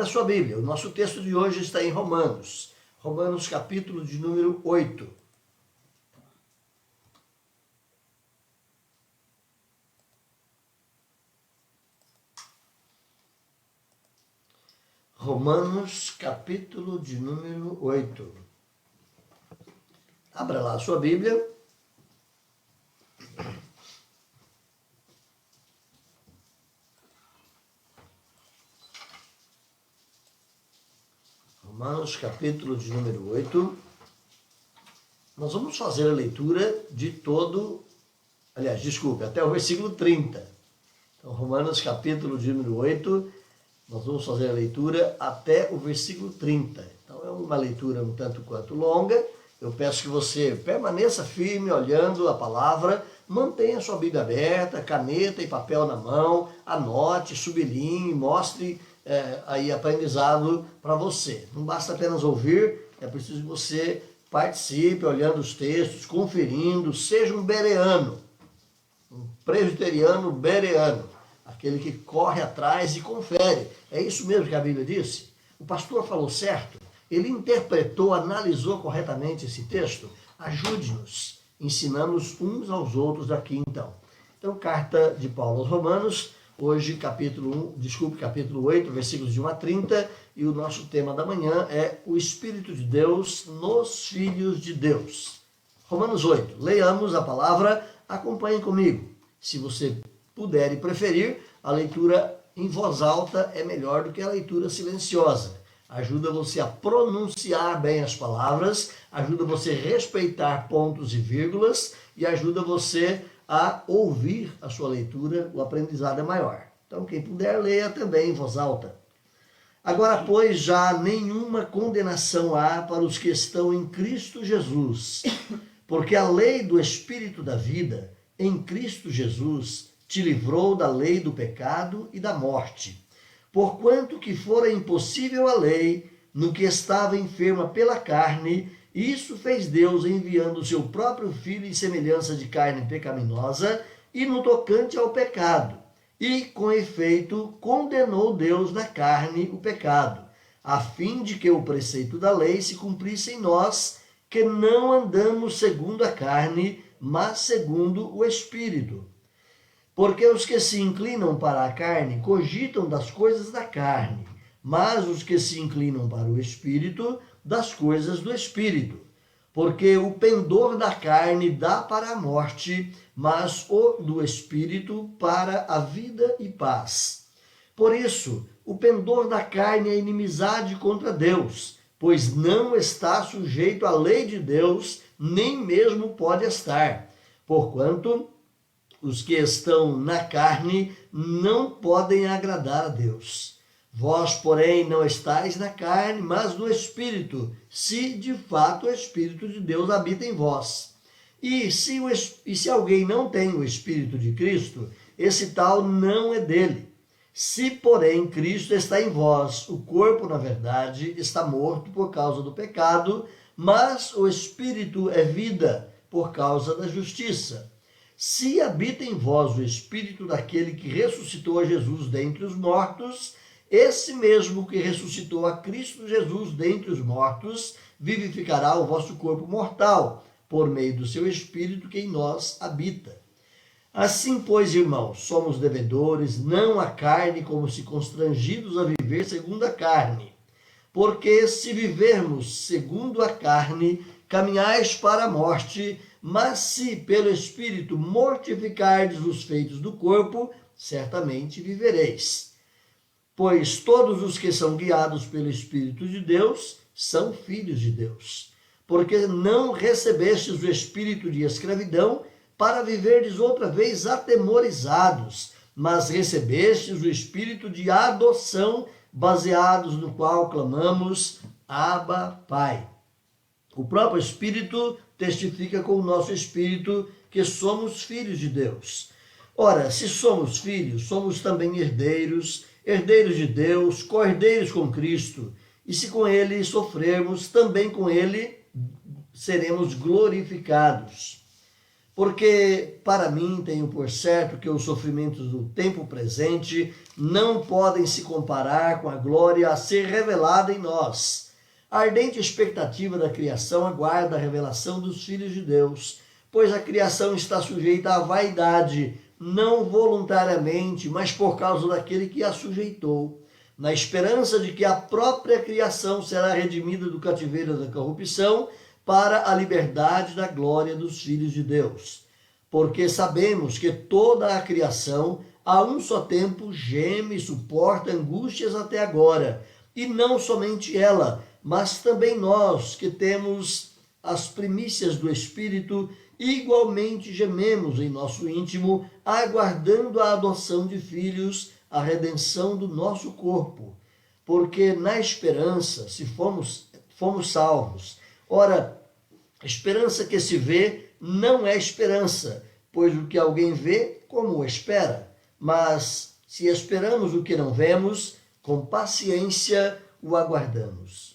Abra sua Bíblia. O nosso texto de hoje está em Romanos. Romanos, capítulo de número 8. Romanos, capítulo de número 8. Abra lá a sua Bíblia. Romanos, capítulo de número 8. Nós vamos fazer a leitura de todo, até o versículo 30. Então, Romanos, capítulo de número 8, nós vamos fazer a leitura até o versículo 30. Então, é uma leitura um tanto quanto longa. Eu peço que você permaneça firme, olhando a palavra, mantenha sua Bíblia aberta, caneta e papel na mão, anote, sublinhe, mostre aí aprendizado para você. Não basta apenas ouvir, é preciso que você participe, olhando os textos, conferindo, seja um bereano, um presbiteriano bereano, aquele que corre atrás e confere. É isso mesmo que a Bíblia disse? O pastor falou certo? Ele interpretou, analisou corretamente esse texto? Ajude-nos, ensinamos uns aos outros daqui então. Então, carta de Paulo aos Romanos, hoje capítulo 8, versículos de 1 a 30, e o nosso tema da manhã é o Espírito de Deus nos filhos de Deus. Romanos 8, leiamos a palavra, acompanhem comigo. Se você puder e preferir, a leitura em voz alta é melhor do que a leitura silenciosa. Ajuda você a pronunciar bem as palavras, ajuda você a respeitar pontos e vírgulas e ajuda você a ouvir a sua leitura, o aprendizado é maior. Então, quem puder, leia também em voz alta. Agora, pois, já nenhuma condenação há para os que estão em Cristo Jesus, porque a lei do Espírito da vida, em Cristo Jesus, te livrou da lei do pecado e da morte. Porquanto que fora impossível a lei, no que estava enferma pela carne, isso fez Deus enviando o seu próprio Filho em semelhança de carne pecaminosa e no tocante ao pecado. E, com efeito, condenou Deus na carne o pecado, a fim de que o preceito da lei se cumprisse em nós, que não andamos segundo a carne, mas segundo o Espírito. Porque os que se inclinam para a carne cogitam das coisas da carne, mas os que se inclinam para o Espírito, das coisas do Espírito. Porque o pendor da carne dá para a morte, mas o do Espírito para a vida e paz. Por isso, o pendor da carne é inimizade contra Deus, pois não está sujeito à lei de Deus, nem mesmo pode estar. Porquanto os que estão na carne não podem agradar a Deus. Vós, porém, não estáis na carne, mas no Espírito, se de fato o Espírito de Deus habita em vós. E se alguém não tem o Espírito de Cristo, esse tal não é dele. Se, porém, Cristo está em vós, o corpo, na verdade, está morto por causa do pecado, mas o Espírito é vida por causa da justiça. Se habita em vós o Espírito daquele que ressuscitou a Jesus dentre os mortos, esse mesmo que ressuscitou a Cristo Jesus dentre os mortos, vivificará o vosso corpo mortal, por meio do seu Espírito que em nós habita. Assim, pois, irmãos, somos devedores, não à carne, como se constrangidos a viver segundo a carne. Porque se vivermos segundo a carne, caminhais para a morte, mas se pelo Espírito mortificardes os feitos do corpo, certamente vivereis. Pois todos os que são guiados pelo Espírito de Deus são filhos de Deus. Porque não recebestes o espírito de escravidão para viverdes outra vez atemorizados, mas recebestes o espírito de adoção, baseados no qual clamamos, Abba, Pai. O próprio Espírito testifica com o nosso espírito que somos filhos de Deus. Ora, se somos filhos, somos também herdeiros, herdeiros de Deus, co-herdeiros com Cristo, e se com ele sofrermos, também com ele seremos glorificados. Porque para mim tenho por certo que os sofrimentos do tempo presente não podem se comparar com a glória a ser revelada em nós. A ardente expectativa da criação aguarda a revelação dos filhos de Deus, pois a criação está sujeita à vaidade, não voluntariamente, mas por causa daquele que a sujeitou, na esperança de que a própria criação será redimida do cativeiro da corrupção para a liberdade da glória dos filhos de Deus. Porque sabemos que toda a criação, a um só tempo, geme e suporta angústias até agora, e não somente ela, mas também nós, que temos as primícias do Espírito, igualmente gememos em nosso íntimo, aguardando a adoção de filhos, a redenção do nosso corpo. Porque na esperança, se fomos salvos. Ora, a esperança que se vê não é esperança, pois o que alguém vê, como o espera? Mas se esperamos o que não vemos, com paciência o aguardamos.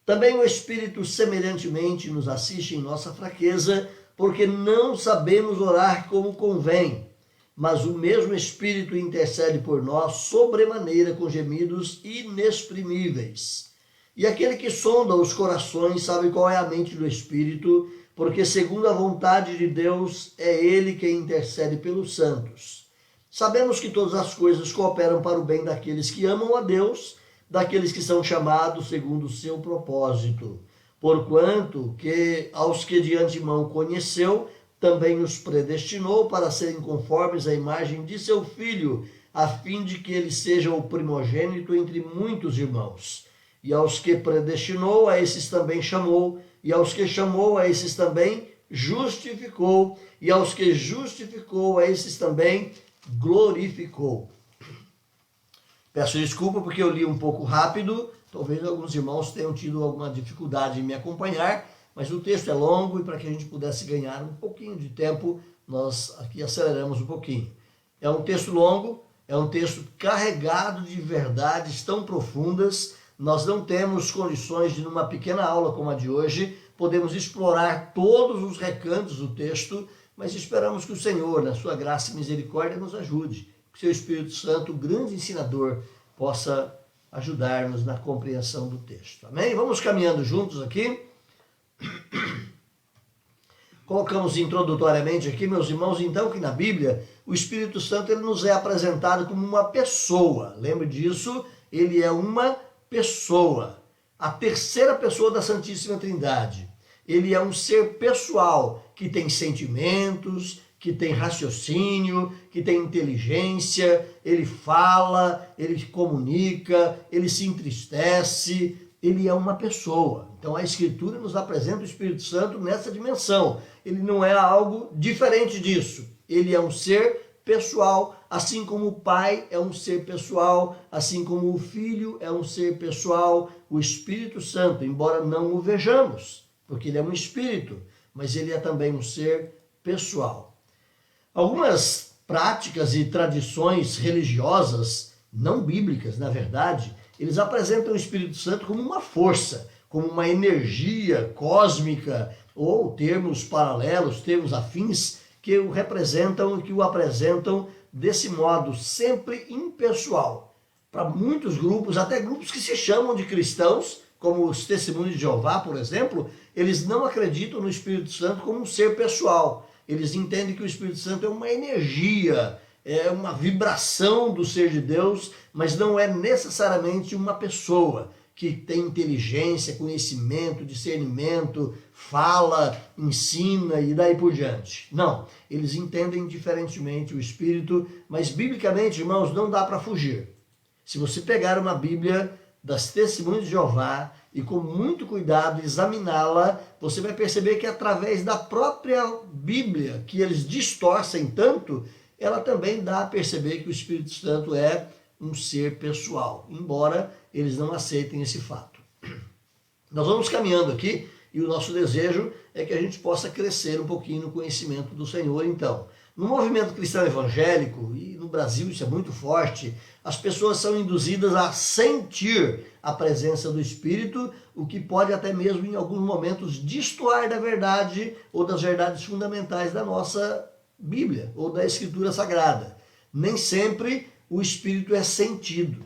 Também o Espírito semelhantemente nos assiste em nossa fraqueza, porque não sabemos orar como convém, mas o mesmo Espírito intercede por nós sobremaneira com gemidos inexprimíveis. E aquele que sonda os corações sabe qual é a mente do Espírito, porque segundo a vontade de Deus é ele quem intercede pelos santos. Sabemos que todas as coisas cooperam para o bem daqueles que amam a Deus, daqueles que são chamados segundo o seu propósito. Porquanto que aos que de antemão conheceu, também os predestinou para serem conformes à imagem de seu Filho, a fim de que ele seja o primogênito entre muitos irmãos. E aos que predestinou, a esses também chamou, e aos que chamou, a esses também justificou, e aos que justificou, a esses também glorificou. Peço desculpa porque eu li um pouco rápido, talvez alguns irmãos tenham tido alguma dificuldade em me acompanhar, mas o texto é longo e para que a gente pudesse ganhar um pouquinho de tempo, nós aqui aceleramos um pouquinho. É um texto longo, é um texto carregado de verdades tão profundas. Nós não temos condições de, numa pequena aula como a de hoje, podemos explorar todos os recantos do texto, mas esperamos que o Senhor, na sua graça e misericórdia, nos ajude. Que o seu Espírito Santo, o grande ensinador, possa ajudar-nos na compreensão do texto. Amém? Vamos caminhando juntos aqui. Colocamos introdutoriamente aqui, meus irmãos, então, que na Bíblia o Espírito Santo ele nos é apresentado como uma pessoa. Lembre disso, ele é uma pessoa, a terceira pessoa da Santíssima Trindade. Ele é um ser pessoal que tem sentimentos, que tem raciocínio, que tem inteligência, ele fala, ele comunica, ele se entristece, ele é uma pessoa. Então a Escritura nos apresenta o Espírito Santo nessa dimensão. Ele não é algo diferente disso. Ele é um ser pessoal, assim como o Pai é um ser pessoal, assim como o Filho é um ser pessoal, o Espírito Santo, embora não o vejamos, porque ele é um espírito, mas ele é também um ser pessoal. Algumas práticas e tradições religiosas, não bíblicas, na verdade, eles apresentam o Espírito Santo como uma força, como uma energia cósmica, ou termos paralelos, termos afins, que o representam e que o apresentam desse modo, sempre impessoal. Para muitos grupos, até grupos que se chamam de cristãos, como os Testemunhos de Jeová, por exemplo, eles não acreditam no Espírito Santo como um ser pessoal. Eles entendem que o Espírito Santo é uma energia, é uma vibração do ser de Deus, mas não é necessariamente uma pessoa que tem inteligência, conhecimento, discernimento, fala, ensina e daí por diante. Não, eles entendem diferentemente o Espírito, mas biblicamente, irmãos, não dá para fugir. Se você pegar uma Bíblia das Testemunhas de Jeová e com muito cuidado examiná-la, você vai perceber que através da própria Bíblia, que eles distorcem tanto, ela também dá a perceber que o Espírito Santo é um ser pessoal, embora eles não aceitem esse fato. Nós vamos caminhando aqui e o nosso desejo é que a gente possa crescer um pouquinho no conhecimento do Senhor, então. No movimento cristão evangélico, e no Brasil isso é muito forte, as pessoas são induzidas a sentir a presença do Espírito, o que pode até mesmo em alguns momentos destoar da verdade ou das verdades fundamentais da nossa Bíblia ou da Escritura Sagrada. Nem sempre o Espírito é sentido.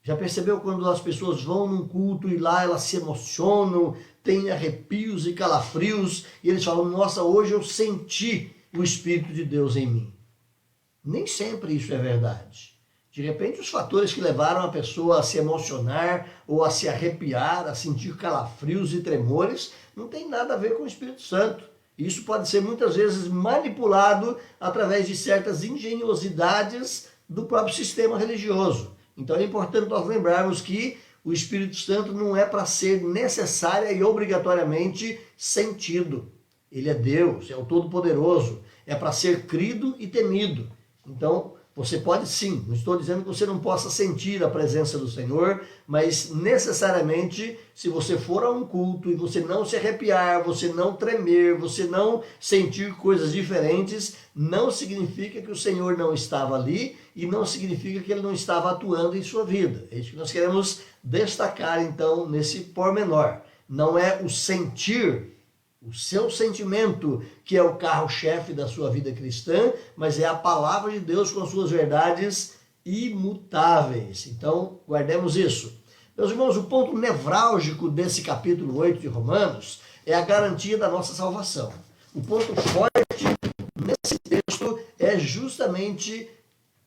Já percebeu quando as pessoas vão num culto e lá elas se emocionam, têm arrepios e calafrios, e eles falam, nossa, hoje eu senti o Espírito de Deus em mim. Nem sempre isso é verdade. De repente, os fatores que levaram a pessoa a se emocionar ou a se arrepiar, a sentir calafrios e tremores, não tem nada a ver com o Espírito Santo. Isso pode ser muitas vezes manipulado através de certas engenhosidades do próprio sistema religioso. Então é importante nós lembrarmos que o Espírito Santo não é para ser necessária e obrigatoriamente sentido. Ele é Deus, é o Todo-Poderoso, é para ser crido e temido. Então, você pode sim, não estou dizendo que você não possa sentir a presença do Senhor, mas necessariamente, se você for a um culto e você não se arrepiar, você não tremer, você não sentir coisas diferentes, não significa que o Senhor não estava ali e não significa que Ele não estava atuando em sua vida. É isso que nós queremos destacar então nesse pormenor. Não é o sentir, o seu sentimento, que é o carro-chefe da sua vida cristã, mas é a palavra de Deus com as suas verdades imutáveis. Então, guardemos isso. Meus irmãos, o ponto nevrálgico desse capítulo 8 de Romanos é a garantia da nossa salvação. O ponto forte nesse texto é justamente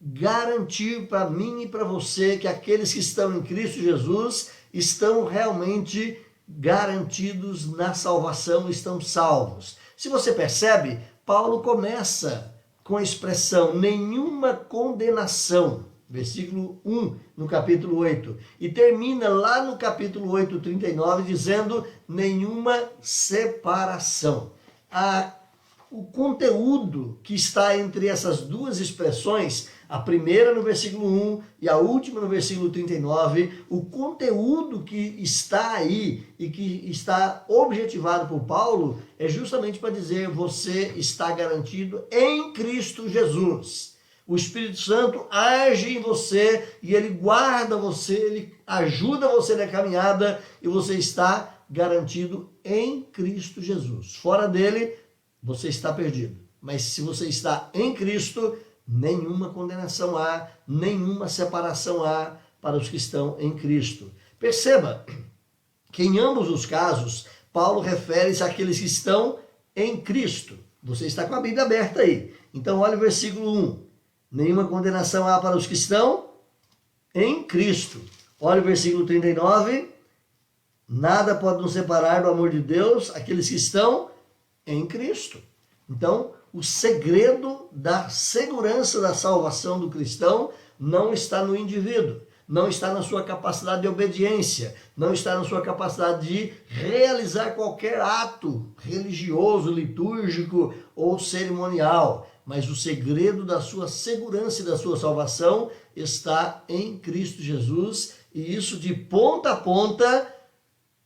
garantir para mim e para você que aqueles que estão em Cristo Jesus estão realmente garantidos na salvação, estão salvos. Se você percebe, Paulo começa com a expressão nenhuma condenação, versículo 1 no capítulo 8, e termina lá no capítulo 8, 39, dizendo nenhuma separação. O conteúdo que está entre essas duas expressões, a primeira no versículo 1 e a última no versículo 39, o conteúdo que está aí e que está objetivado por Paulo é justamente para dizer você está garantido em Cristo Jesus. O Espírito Santo age em você e ele guarda você, ele ajuda você na caminhada e você está garantido em Cristo Jesus. Fora dele, você está perdido. Mas se você está em Cristo, nenhuma condenação há, nenhuma separação há para os que estão em Cristo. Perceba que em ambos os casos, Paulo refere-se àqueles que estão em Cristo. Você está com a Bíblia aberta aí. Então olha o versículo 1. Nenhuma condenação há para os que estão em Cristo. Olha o versículo 39. Nada pode nos separar do amor de Deus, aqueles que estão em Cristo. Então, o segredo da segurança da salvação do cristão não está no indivíduo, não está na sua capacidade de obediência, não está na sua capacidade de realizar qualquer ato religioso, litúrgico ou cerimonial, mas o segredo da sua segurança e da sua salvação está em Cristo Jesus, e isso de ponta a ponta,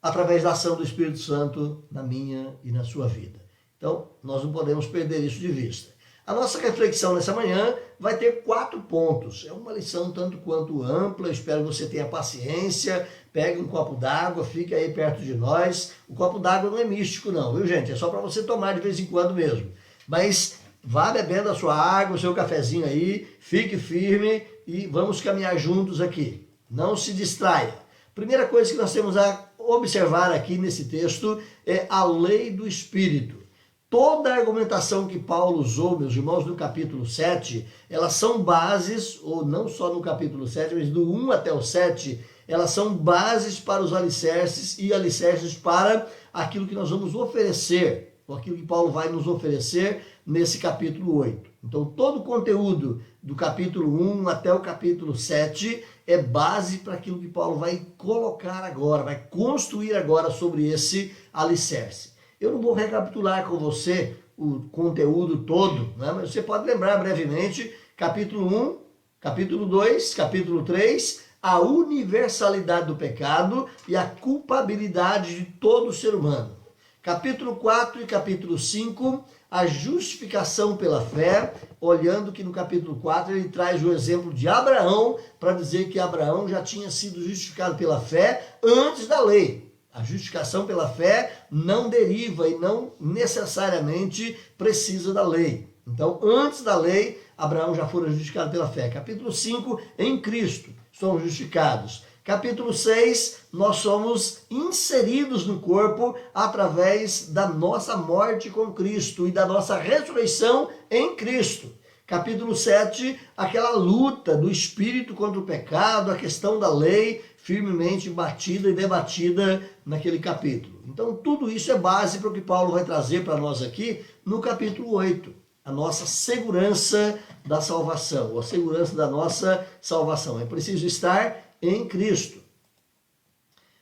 através da ação do Espírito Santo na minha e na sua vida. Então, nós não podemos perder isso de vista. A nossa reflexão nessa manhã vai ter 4 pontos. É uma lição tanto quanto ampla, espero que você tenha paciência, pegue um copo d'água, fique aí perto de nós. O copo d'água não é místico não, viu gente? É só para você tomar de vez em quando mesmo. Mas vá bebendo a sua água, o seu cafezinho aí, fique firme e vamos caminhar juntos aqui. Não se distraia. Primeira coisa que nós temos a observar aqui nesse texto é a lei do Espírito. Toda a argumentação que Paulo usou, meus irmãos, no capítulo 7, elas são bases, ou não só no capítulo 7, mas do 1 até o 7, elas são bases para os alicerces e alicerces para aquilo que nós vamos oferecer, ou aquilo que Paulo vai nos oferecer nesse capítulo 8. Então, todo o conteúdo do capítulo 1 até o capítulo 7 é base para aquilo que Paulo vai colocar agora, vai construir agora sobre esse alicerce. Eu não vou recapitular com você o conteúdo todo, né? Mas você pode lembrar brevemente, capítulo 1, capítulo 2, capítulo 3, a universalidade do pecado e a culpabilidade de todo ser humano. Capítulo 4 e capítulo 5, a justificação pela fé, olhando que no capítulo 4 ele traz o exemplo de Abraão, para dizer que Abraão já tinha sido justificado pela fé antes da lei. A justificação pela fé não deriva e não necessariamente precisa da lei. Então, antes da lei, Abraão já fora justificado pela fé. Capítulo 5, em Cristo, somos justificados. Capítulo 6, nós somos inseridos no corpo através da nossa morte com Cristo e da nossa ressurreição em Cristo. Capítulo 7, aquela luta do espírito contra o pecado, a questão da lei, firmemente batida e debatida naquele capítulo. Então, tudo isso é base para o que Paulo vai trazer para nós aqui no capítulo 8. A nossa segurança da salvação, ou a segurança da nossa salvação. É preciso estar em Cristo.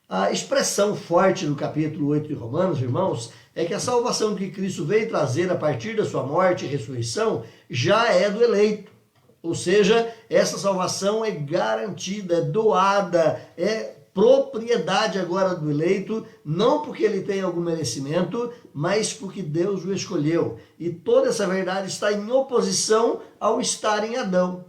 A expressão forte do capítulo 8 de Romanos, irmãos, é que a salvação que Cristo veio trazer a partir da sua morte e ressurreição já é do eleito. Ou seja, essa salvação é garantida, é doada, é propriedade agora do eleito, não porque ele tem algum merecimento, mas porque Deus o escolheu. E toda essa verdade está em oposição ao estar em Adão.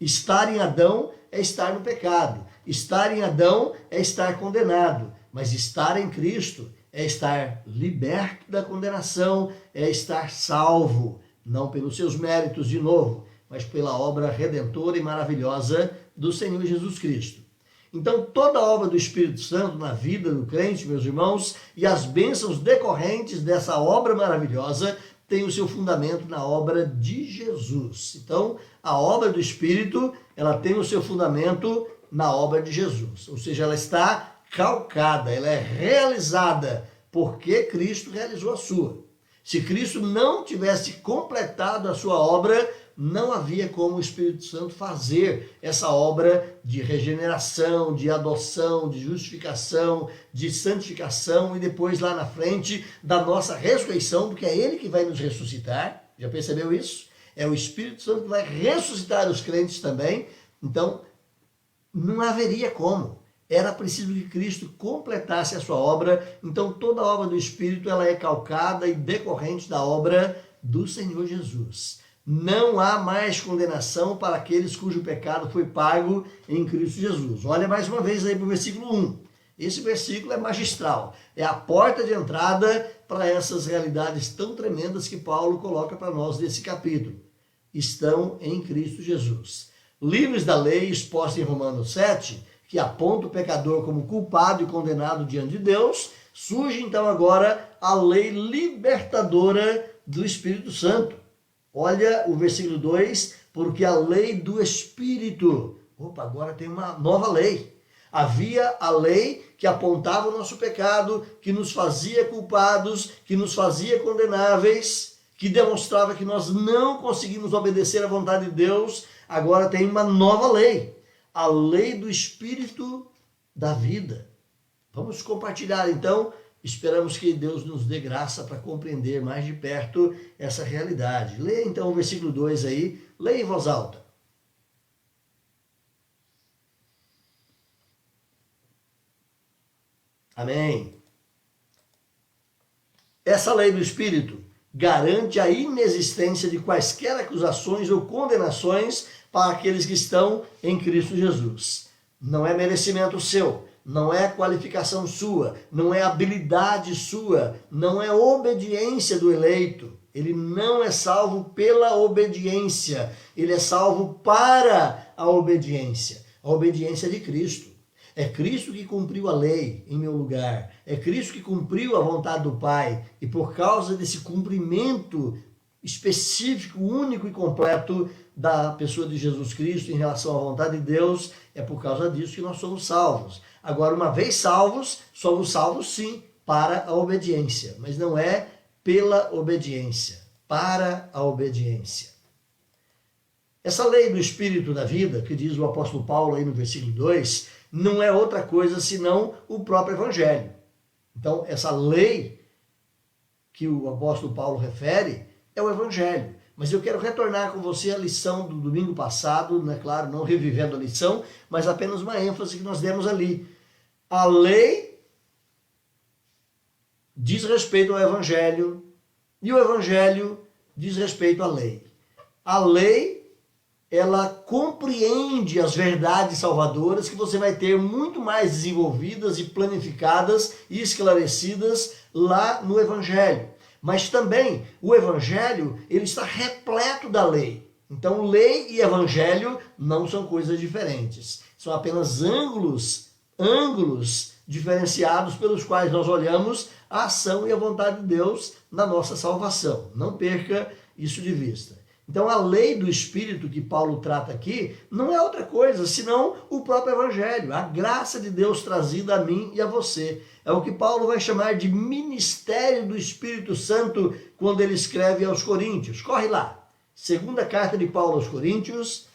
Estar em Adão é estar no pecado. Estar em Adão é estar condenado. Mas estar em Cristo é estar liberto da condenação, é estar salvo, não pelos seus méritos de novo, mas pela obra redentora e maravilhosa do Senhor Jesus Cristo. Então, toda a obra do Espírito Santo na vida do crente, meus irmãos, e as bênçãos decorrentes dessa obra maravilhosa tem o seu fundamento na obra de Jesus. Então, a obra do Espírito, ela tem o seu fundamento na obra de Jesus. Ou seja, ela está calcada, ela é realizada porque Cristo realizou a sua. Se Cristo não tivesse completado a sua obra, não havia como o Espírito Santo fazer essa obra de regeneração, de adoção, de justificação, de santificação e depois lá na frente da nossa ressurreição, porque é Ele que vai nos ressuscitar. Já percebeu isso? É o Espírito Santo que vai ressuscitar os crentes também. Então, não haveria como. Era preciso que Cristo completasse a sua obra. Então, toda a obra do Espírito ela é calcada e decorrente da obra do Senhor Jesus. Não há mais condenação para aqueles cujo pecado foi pago em Cristo Jesus. Olha mais uma vez aí para o versículo 1. Esse versículo é magistral. É a porta de entrada para essas realidades tão tremendas que Paulo coloca para nós nesse capítulo. Estão em Cristo Jesus. Livres da lei exposta em Romanos 7, que aponta o pecador como culpado e condenado diante de Deus, surge então agora a lei libertadora do Espírito Santo. Olha o versículo 2, porque a lei do Espírito. Opa, agora tem uma nova lei. Havia a lei que apontava o nosso pecado, que nos fazia culpados, que nos fazia condenáveis, que demonstrava que nós não conseguimos obedecer à vontade de Deus. Agora tem uma nova lei, a lei do Espírito da vida. Vamos compartilhar então. Esperamos que Deus nos dê graça para compreender mais de perto essa realidade. Leia então o versículo 2 aí, leia em voz alta. Amém. Essa lei do Espírito garante a inexistência de quaisquer acusações ou condenações para aqueles que estão em Cristo Jesus. Não é merecimento seu. Não é qualificação sua, não é habilidade sua, não é obediência do eleito. Ele não é salvo pela obediência, ele é salvo para a obediência de Cristo. É Cristo que cumpriu a lei em meu lugar, é Cristo que cumpriu a vontade do Pai, e por causa desse cumprimento específico, único e completo da pessoa de Jesus Cristo em relação à vontade de Deus, é por causa disso que nós somos salvos. Agora, uma vez salvos, somos salvos sim para a obediência, mas não é pela obediência, para a obediência. Essa lei do Espírito da vida, que diz o apóstolo Paulo aí no versículo 2, não é outra coisa senão o próprio Evangelho. Então, essa lei que o apóstolo Paulo refere é o Evangelho. Mas eu quero retornar com você à lição do domingo passado, né? Claro, não revivendo a lição, mas apenas uma ênfase que nós demos ali. A lei diz respeito ao Evangelho e o Evangelho diz respeito à lei. A lei, ela compreende as verdades salvadoras que você vai ter muito mais desenvolvidas e planificadas e esclarecidas lá no Evangelho. Mas também o Evangelho, ele está repleto da lei. Então, lei e Evangelho não são coisas diferentes. São apenas ângulos diferenciados pelos quais nós olhamos a ação e a vontade de Deus na nossa salvação. Não perca isso de vista. Então, a lei do Espírito que Paulo trata aqui não é outra coisa senão o próprio Evangelho, a graça de Deus trazida a mim e a você. É o que Paulo vai chamar de ministério do Espírito Santo quando ele escreve aos Coríntios. Corre lá. Segunda carta de Paulo aos Coríntios,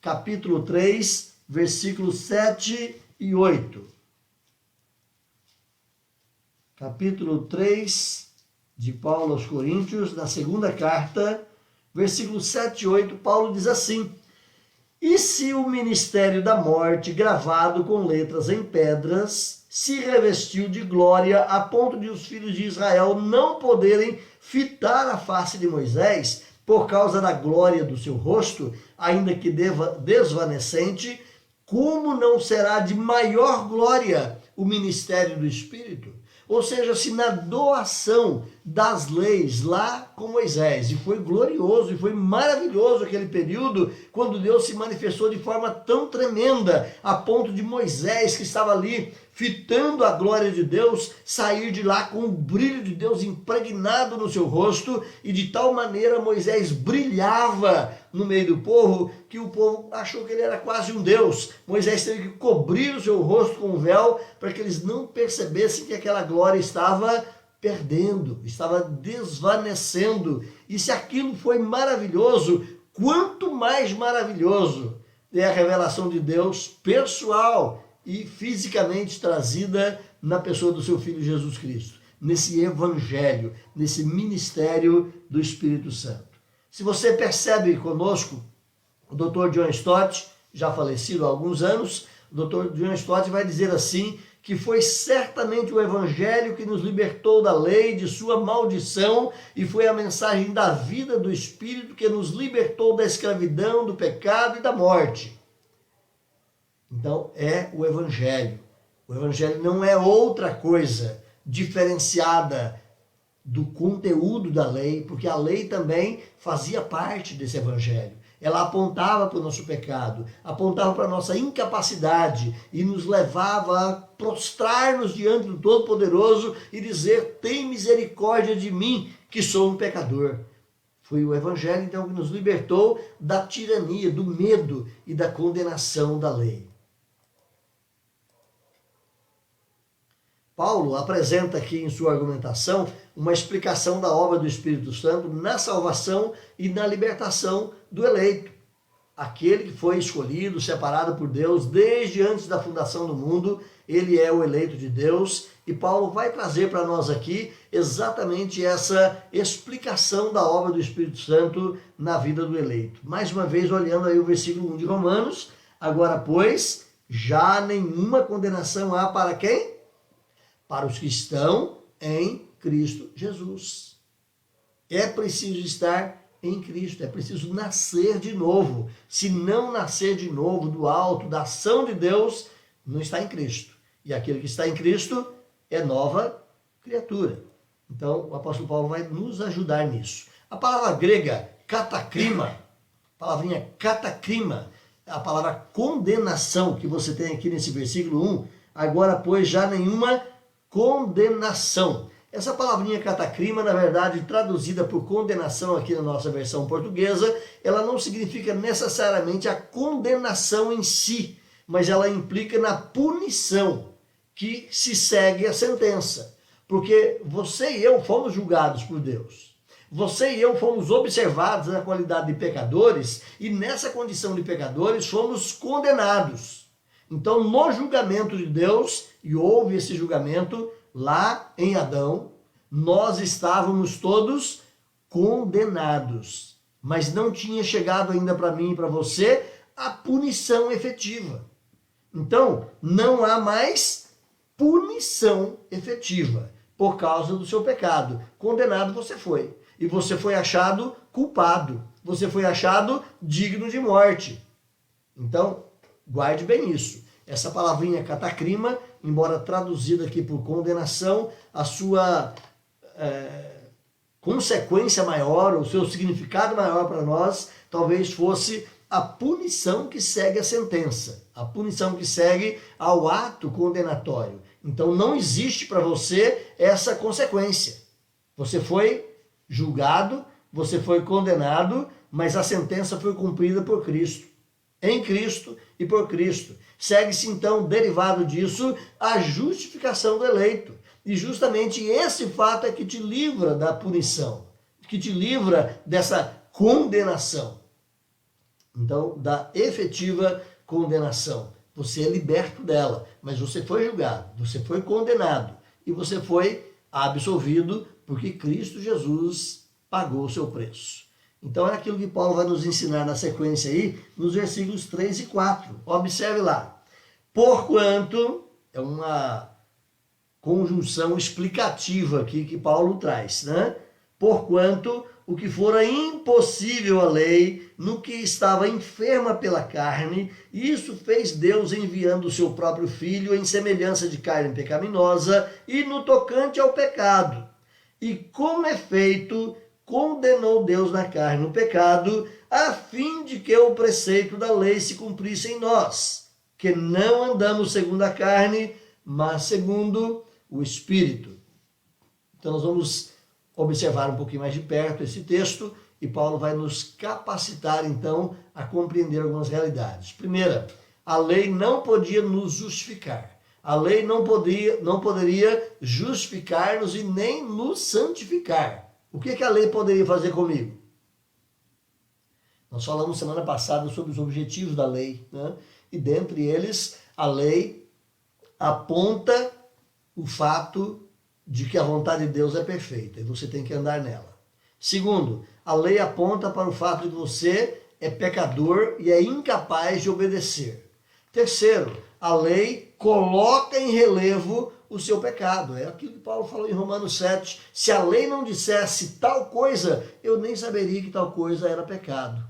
capítulo 3, versículos 7 e 8. Capítulo 3 de Paulo aos Coríntios, na segunda carta, versículos 7 e 8, Paulo diz assim: E se o ministério da morte, gravado com letras em pedras, se revestiu de glória a ponto de os filhos de Israel não poderem fitar a face de Moisés por causa da glória do seu rosto, ainda que desvanecente, como não será de maior glória o ministério do Espírito? Ou seja, se na doação das leis lá com Moisés, e foi glorioso, e foi maravilhoso aquele período, quando Deus se manifestou de forma tão tremenda, a ponto de Moisés, que estava ali fitando a glória de Deus, sair de lá com o brilho de Deus impregnado no seu rosto, e de tal maneira Moisés brilhava no meio do povo, que o povo achou que ele era quase um Deus. Moisés teve que cobrir o seu rosto com um véu, para que eles não percebessem que aquela glória estava perdendo, estava desvanecendo. E se aquilo foi maravilhoso, quanto mais maravilhoso é a revelação de Deus pessoal e fisicamente trazida na pessoa do seu Filho Jesus Cristo, nesse Evangelho, nesse ministério do Espírito Santo. Se você percebe conosco, o Dr. John Stott, já falecido há alguns anos, o Dr. John Stott vai dizer assim, que foi certamente o Evangelho que nos libertou da lei, de sua maldição, e foi a mensagem da vida do Espírito que nos libertou da escravidão, do pecado e da morte. Então, é o Evangelho. O Evangelho não é outra coisa diferenciada do conteúdo da lei, porque a lei também fazia parte desse Evangelho. Ela apontava para o nosso pecado, apontava para a nossa incapacidade e nos levava a prostrar-nos diante do Todo-Poderoso e dizer: tem misericórdia de mim, que sou um pecador. Foi o Evangelho, então, que nos libertou da tirania, do medo e da condenação da lei. Paulo apresenta aqui em sua argumentação uma explicação da obra do Espírito Santo na salvação e na libertação do eleito. Aquele que foi escolhido, separado por Deus desde antes da fundação do mundo, ele é o eleito de Deus. E Paulo vai trazer para nós aqui exatamente essa explicação da obra do Espírito Santo na vida do eleito. Mais uma vez, olhando aí o versículo 1 de Romanos: agora, pois, já nenhuma condenação há para quem? Para os que estão em Cristo Jesus. É preciso estar em Cristo, é preciso nascer de novo. Se não nascer de novo do alto, da ação de Deus, não está em Cristo. E aquele que está em Cristo é nova criatura. Então, o apóstolo Paulo vai nos ajudar nisso. A palavra grega katakrima, palavrinha katakrima, a palavra condenação que você tem aqui nesse versículo 1, agora, pois, já nenhuma condenação. Essa palavrinha katakrima, na verdade, traduzida por condenação aqui na nossa versão portuguesa, ela não significa necessariamente a condenação em si, mas ela implica na punição que se segue à sentença. Porque você e eu fomos julgados por Deus. Você e eu fomos observados na qualidade de pecadores e nessa condição de pecadores fomos condenados. Então, no julgamento de Deus, e houve esse julgamento lá em Adão, nós estávamos todos condenados. Mas não tinha chegado ainda para mim e para você a punição efetiva. Então, não há mais punição efetiva por causa do seu pecado. Condenado você foi. E você foi achado culpado. Você foi achado digno de morte. Então, guarde bem isso. Essa palavrinha catacrima, embora traduzida aqui por condenação, a sua consequência maior, o seu significado maior para nós, talvez fosse a punição que segue a sentença, a punição que segue ao ato condenatório. Então não existe para você essa consequência. Você foi julgado, você foi condenado, mas a sentença foi cumprida por Cristo, em Cristo e por Cristo. Segue-se então, derivado disso, a justificação do eleito. E justamente esse fato é que te livra da punição, que te livra dessa condenação. Então, da efetiva condenação. Você é liberto dela, mas você foi julgado, você foi condenado e você foi absolvido porque Cristo Jesus pagou o seu preço. Então é aquilo que Paulo vai nos ensinar na sequência aí, nos versículos 3 e 4. Observe lá. Porquanto, é uma conjunção explicativa aqui que Paulo traz, né? Porquanto o que fora impossível à lei, no que estava enferma pela carne, isso fez Deus enviando o seu próprio Filho em semelhança de carne pecaminosa e no tocante ao pecado. E com efeito, condenou Deus na carne o pecado, a fim de que o preceito da lei se cumprisse em nós, que não andamos segundo a carne, mas segundo o Espírito. Então nós vamos observar um pouquinho mais de perto esse texto e Paulo vai nos capacitar então a compreender algumas realidades. Primeira, a lei não podia nos justificar. A lei não poderia justificar-nos e nem nos santificar. O que a lei poderia fazer comigo? Nós falamos semana passada sobre os objetivos da lei, né? E dentre eles, a lei aponta o fato de que a vontade de Deus é perfeita e você tem que andar nela. Segundo, a lei aponta para o fato de que você é pecador e é incapaz de obedecer. Terceiro, a lei coloca em relevo o seu pecado. É aquilo que Paulo falou em Romanos 7. Se a lei não dissesse tal coisa, eu nem saberia que tal coisa era pecado.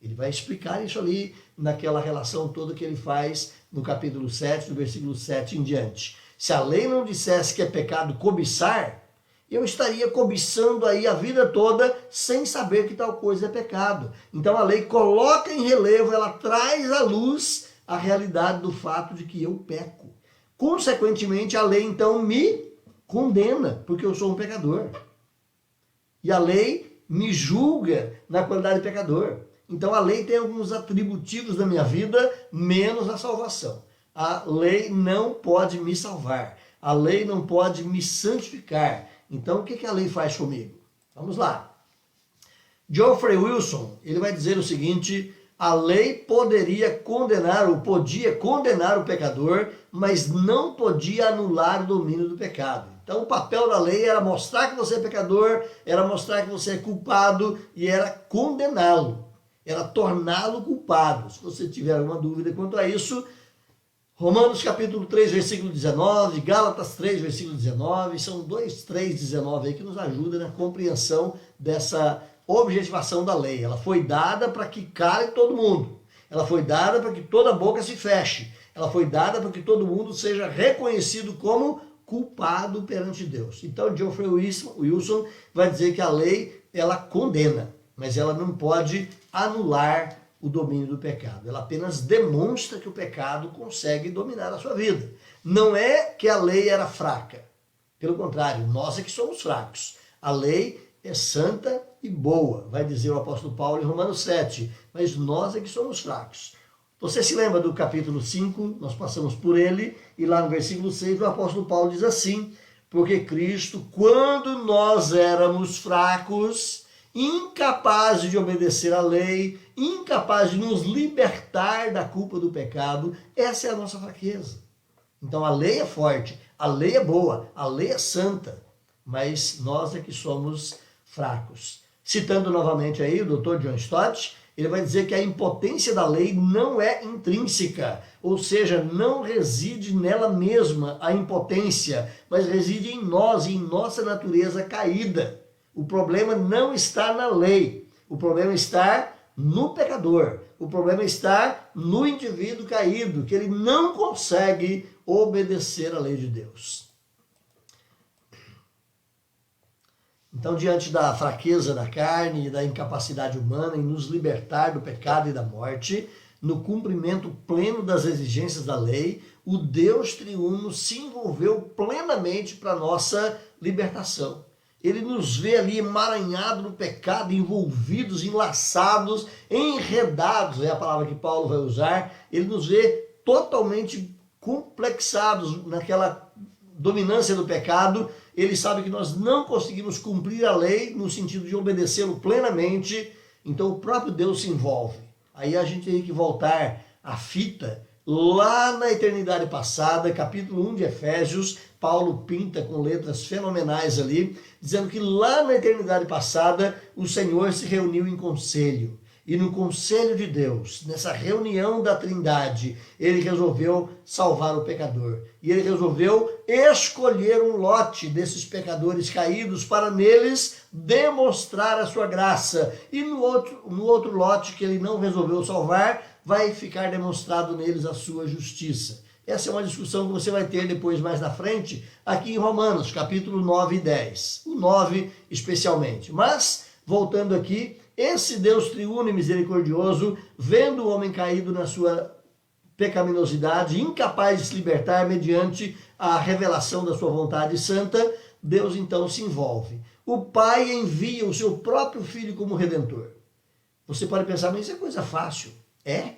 Ele vai explicar isso ali naquela relação toda que ele faz no capítulo 7, do versículo 7 em diante. Se a lei não dissesse que é pecado cobiçar, eu estaria cobiçando aí a vida toda sem saber que tal coisa é pecado. Então a lei coloca em relevo, ela traz à luz a realidade do fato de que eu peco. Consequentemente, a lei então me condena, porque eu sou um pecador. E a lei me julga na qualidade de pecador. Então a lei tem alguns atributivos da minha vida, menos a salvação. A lei não pode me salvar. A lei não pode me santificar. Então o que a lei faz comigo? Vamos lá. Geoffrey Wilson, ele vai dizer o seguinte: a lei podia condenar o pecador, mas não podia anular o domínio do pecado. Então o papel da lei era mostrar que você é pecador, era mostrar que você é culpado e era condená-lo, era torná-lo culpado. Se você tiver alguma dúvida quanto a isso, Romanos capítulo 3, versículo 19, Gálatas 3, versículo 19, são 2:3-19 aí que nos ajuda na compreensão dessa objetivação da lei. Ela foi dada para que cale todo mundo. Ela foi dada para que toda boca se feche. Ela foi dada para que todo mundo seja reconhecido como culpado perante Deus. Então, Geoffrey Wilson vai dizer que a lei, ela condena, mas ela não pode anular o domínio do pecado. Ela apenas demonstra que o pecado consegue dominar a sua vida. Não é que a lei era fraca. Pelo contrário, nós é que somos fracos. A lei é santa e boa, vai dizer o apóstolo Paulo em Romanos 7, mas nós é que somos fracos. Você se lembra do capítulo 5, nós passamos por ele, e lá no versículo 6 o apóstolo Paulo diz assim: porque Cristo, quando nós éramos fracos, incapazes de obedecer à lei, incapazes de nos libertar da culpa do pecado, essa é a nossa fraqueza. Então a lei é forte, a lei é boa, a lei é santa, mas nós é que somos fracos. Citando novamente aí o Dr. John Stott, Ele vai dizer que a impotência da lei não é intrínseca, ou seja, não reside nela mesma a impotência, mas reside em nós, em nossa natureza caída. O problema não está na lei, o problema está no pecador, o problema está no indivíduo caído, que ele não consegue obedecer à lei de Deus. Então, diante da fraqueza da carne e da incapacidade humana em nos libertar do pecado e da morte, no cumprimento pleno das exigências da lei, o Deus triuno se envolveu plenamente para a nossa libertação. Ele nos vê ali emaranhados no pecado, envolvidos, enlaçados, enredados, é a palavra que Paulo vai usar. Ele nos vê totalmente complexados naquela dominância do pecado. Ele sabe que nós não conseguimos cumprir a lei no sentido de obedecê-lo plenamente, então o próprio Deus se envolve. Aí a gente tem que voltar à fita, lá na eternidade passada, capítulo 1 de Efésios, Paulo pinta com letras fenomenais ali, dizendo que lá na eternidade passada o Senhor se reuniu em conselho. E no conselho de Deus, nessa reunião da Trindade, ele resolveu salvar o pecador. E ele resolveu escolher um lote desses pecadores caídos para neles demonstrar a sua graça. E no outro lote que ele não resolveu salvar, vai ficar demonstrado neles a sua justiça. Essa é uma discussão que você vai ter depois, mais na frente, aqui em Romanos, capítulo 9 e 10. O 9 especialmente. Mas, voltando aqui, esse Deus triuno e misericordioso, vendo o homem caído na sua pecaminosidade, incapaz de se libertar mediante a revelação da sua vontade santa, Deus então se envolve. O Pai envia o seu próprio Filho como Redentor. Você pode pensar, mas isso é coisa fácil. É?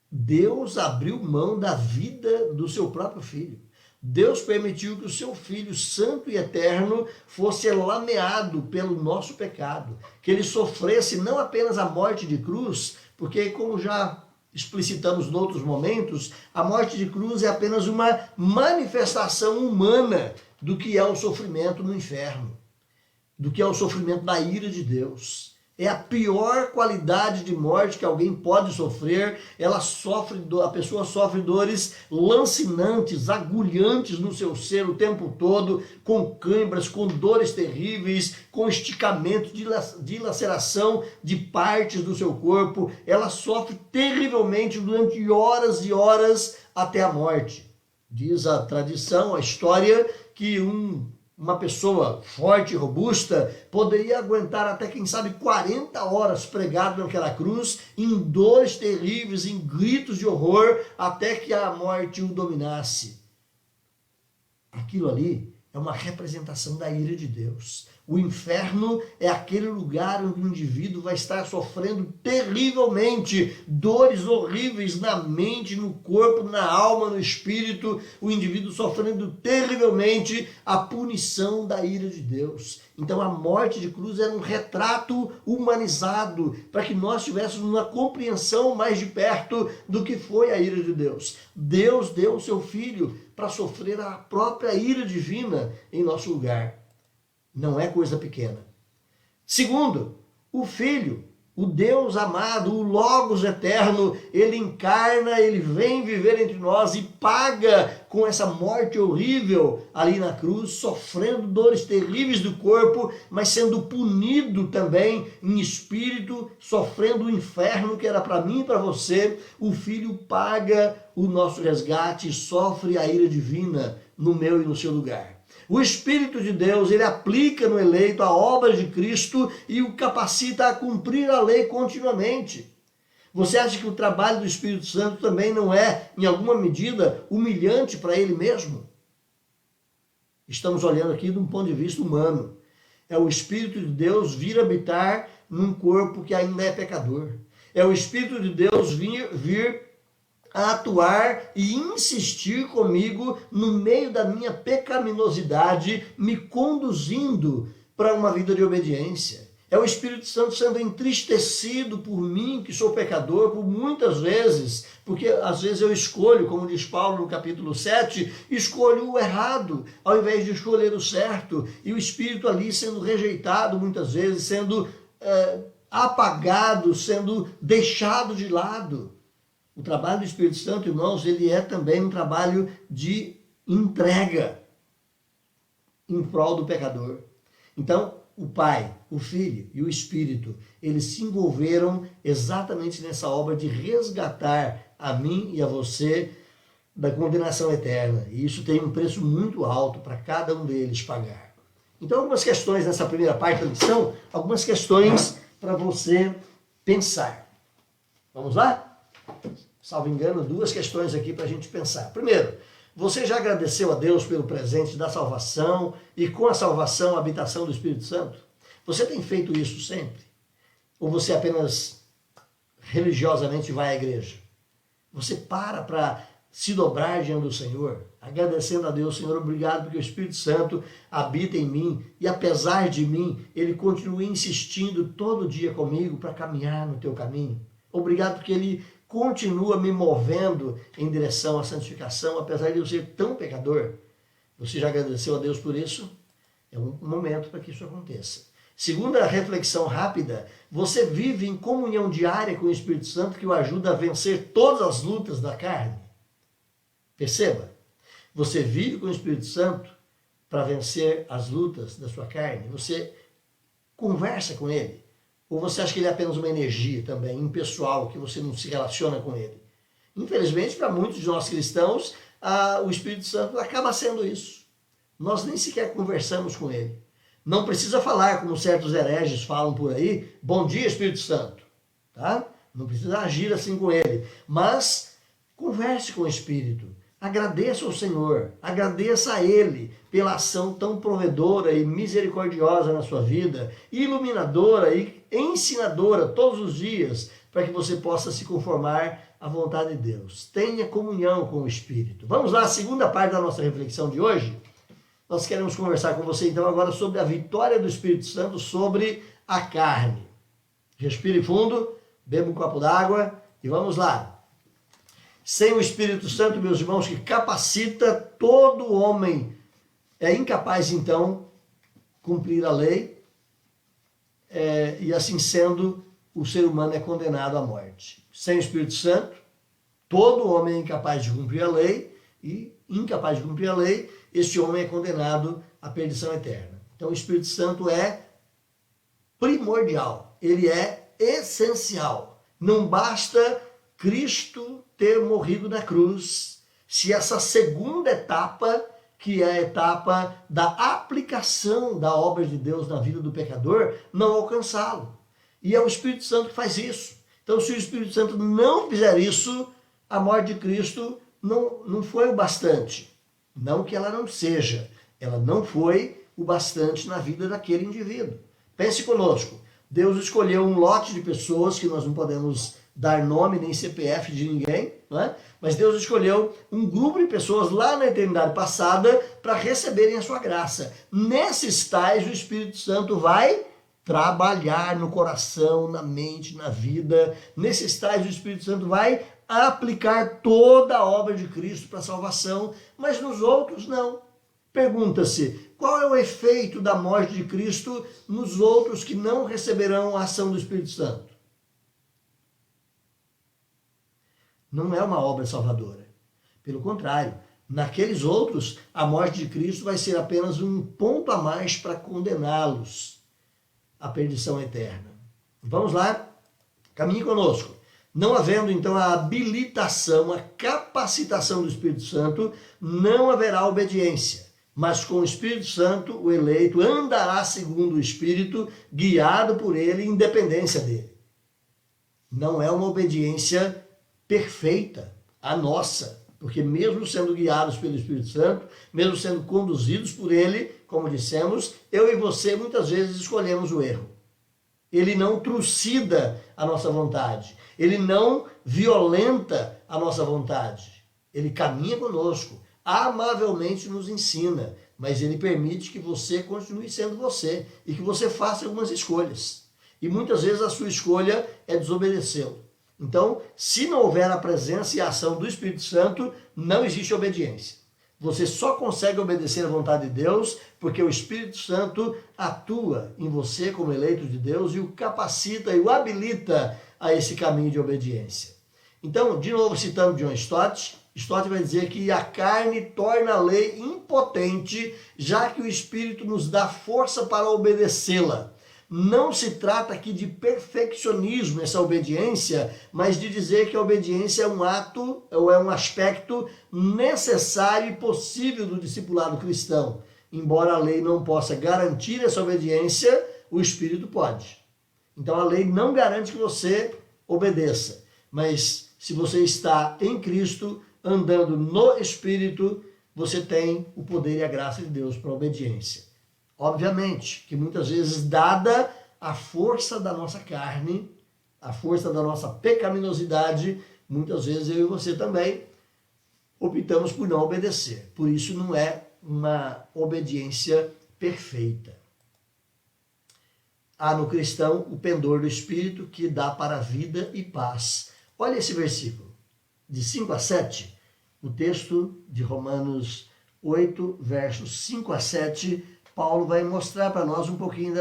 Deus abriu mão da vida do seu próprio Filho. Deus permitiu que o seu Filho santo e eterno fosse lameado pelo nosso pecado, que ele sofresse não apenas a morte de cruz, porque como já explicitamos em outros momentos, a morte de cruz é apenas uma manifestação humana do que é o sofrimento no inferno, do que é o sofrimento da ira de Deus. É a pior qualidade de morte que alguém pode sofrer. A pessoa sofre dores lancinantes, agulhantes no seu ser o tempo todo, com câimbras, com dores terríveis, com esticamento, dilaceração de partes do seu corpo. Ela sofre terrivelmente durante horas e horas até a morte. Diz a tradição, a história, que uma pessoa forte e robusta poderia aguentar até, quem sabe, 40 horas pregado naquela cruz, em dores terríveis, em gritos de horror, até que a morte o dominasse. Aquilo ali é uma representação da ira de Deus. O inferno é aquele lugar onde o indivíduo vai estar sofrendo terrivelmente dores horríveis na mente, no corpo, na alma, no espírito. O indivíduo sofrendo terrivelmente a punição da ira de Deus. Então a morte de cruz era um retrato humanizado para que nós tivéssemos uma compreensão mais de perto do que foi a ira de Deus. Deus deu o seu Filho para sofrer a própria ira divina em nosso lugar. Não é coisa pequena. Segundo, o Filho, o Deus amado, o Logos eterno, ele encarna, ele vem viver entre nós e paga com essa morte horrível ali na cruz, sofrendo dores terríveis do corpo, mas sendo punido também em espírito, sofrendo o inferno que era para mim e para você. O Filho paga o nosso resgate e sofre a ira divina no meu e no seu lugar. O Espírito de Deus, ele aplica no eleito a obra de Cristo e o capacita a cumprir a lei continuamente. Você acha que o trabalho do Espírito Santo também não é, em alguma medida, humilhante para ele mesmo? Estamos olhando aqui de um ponto de vista humano. É o Espírito de Deus vir habitar num corpo que ainda é pecador. É o Espírito de Deus vir a atuar e insistir comigo no meio da minha pecaminosidade, me conduzindo para uma vida de obediência. É o Espírito Santo sendo entristecido por mim, que sou pecador, por muitas vezes, porque às vezes eu escolho, como diz Paulo no capítulo 7, escolho o errado, ao invés de escolher o certo, e o Espírito ali sendo rejeitado muitas vezes, sendo apagado, sendo deixado de lado. O trabalho do Espírito Santo, irmãos, ele é também um trabalho de entrega em prol do pecador. Então, o Pai, o Filho e o Espírito, eles se envolveram exatamente nessa obra de resgatar a mim e a você da condenação eterna. E isso tem um preço muito alto para cada um deles pagar. Então, algumas questões nessa primeira parte da lição, algumas questões para você pensar. Vamos lá? Salvo engano, 2 questões aqui para a gente pensar. Primeiro, você já agradeceu a Deus pelo presente da salvação e com a salvação a habitação do Espírito Santo? Você tem feito isso sempre? Ou você apenas religiosamente vai à igreja? Você para se dobrar diante do Senhor, agradecendo a Deus: Senhor, obrigado porque o Espírito Santo habita em mim e apesar de mim, ele continua insistindo todo dia comigo para caminhar no teu caminho. Obrigado porque ele continua me movendo em direção à santificação, apesar de eu ser tão pecador. Você já agradeceu a Deus por isso? É um momento para que isso aconteça. Segunda reflexão rápida: você vive em comunhão diária com o Espírito Santo que o ajuda a vencer todas as lutas da carne? Perceba, você vive com o Espírito Santo para vencer as lutas da sua carne? Você conversa com ele? Ou você acha que ele é apenas uma energia também, impessoal, que você não se relaciona com ele? Infelizmente, para muitos de nós cristãos, o Espírito Santo acaba sendo isso. Nós nem sequer conversamos com ele. Não precisa falar, como certos hereges falam por aí: bom dia, Espírito Santo. Tá? Não precisa agir assim com ele. Mas converse com o Espírito. Agradeça ao Senhor, agradeça a Ele pela ação tão provedora e misericordiosa na sua vida, iluminadora e ensinadora todos os dias, para que você possa se conformar à vontade de Deus. Tenha comunhão com o Espírito. Vamos lá, a segunda parte da nossa reflexão de hoje. Nós queremos conversar com você então agora sobre a vitória do Espírito Santo sobre a carne. Respire fundo, beba um copo d'água e vamos lá. Sem o Espírito Santo, meus irmãos, que capacita todo homem, é incapaz, então, cumprir a lei, e assim sendo, o ser humano é condenado à morte. Sem o Espírito Santo, todo homem é incapaz de cumprir a lei, e incapaz de cumprir a lei, este homem é condenado à perdição eterna. Então, o Espírito Santo é primordial, ele é essencial. Não basta Cristo ter morrido na cruz, se essa segunda etapa, que é a etapa da aplicação da obra de Deus na vida do pecador, não alcançá-lo. E é o Espírito Santo que faz isso. Então, se o Espírito Santo não fizer isso, a morte de Cristo não foi o bastante. Não que ela não seja, ela não foi o bastante na vida daquele indivíduo. Pense conosco, Deus escolheu um lote de pessoas que nós não podemos dar nome nem CPF de ninguém, não é? Mas Deus escolheu um grupo de pessoas lá na eternidade passada para receberem a sua graça. Nesses tais, o Espírito Santo vai trabalhar no coração, na mente, na vida. Nesses tais, o Espírito Santo vai aplicar toda a obra de Cristo para a salvação, mas nos outros não. Pergunta-se, qual é o efeito da morte de Cristo nos outros que não receberão a ação do Espírito Santo? Não é uma obra salvadora. Pelo contrário, naqueles outros, a morte de Cristo vai ser apenas um ponto a mais para condená-los à perdição eterna. Vamos lá? Caminhe conosco. Não havendo, então, a habilitação, a capacitação do Espírito Santo, não haverá obediência. Mas com o Espírito Santo, o eleito andará segundo o Espírito, guiado por ele, em dependência dele. Não é uma obediência perfeita, a nossa, porque mesmo sendo guiados pelo Espírito Santo, mesmo sendo conduzidos por ele, como dissemos, eu e você muitas vezes escolhemos o erro. Ele não trucida a nossa vontade, ele não violenta a nossa vontade, ele caminha conosco, amavelmente nos ensina, mas ele permite que você continue sendo você e que você faça algumas escolhas. E muitas vezes a sua escolha é desobedecê-lo. Então, se não houver a presença e a ação do Espírito Santo, não existe obediência. Você só consegue obedecer à vontade de Deus porque o Espírito Santo atua em você como eleito de Deus e o capacita e o habilita a esse caminho de obediência. Então, de novo citando John Stott, Stott vai dizer que a carne torna a lei impotente, já que o Espírito nos dá força para obedecê-la. Não se trata aqui de perfeccionismo, essa obediência, mas de dizer que a obediência é um ato, ou é um aspecto necessário e possível do discipulado cristão. Embora a lei não possa garantir essa obediência, o Espírito pode. Então a lei não garante que você obedeça, mas se você está em Cristo, andando no Espírito, você tem o poder e a graça de Deus para a obediência. Obviamente que muitas vezes, dada a força da nossa carne, a força da nossa pecaminosidade, muitas vezes eu e você também optamos por não obedecer. Por isso não é uma obediência perfeita. Há no cristão o pendor do Espírito que dá para a vida e paz. Olha esse versículo, de 5 a 7, o texto de Romanos 8, versos 5 a 7, Paulo vai mostrar para nós um pouquinho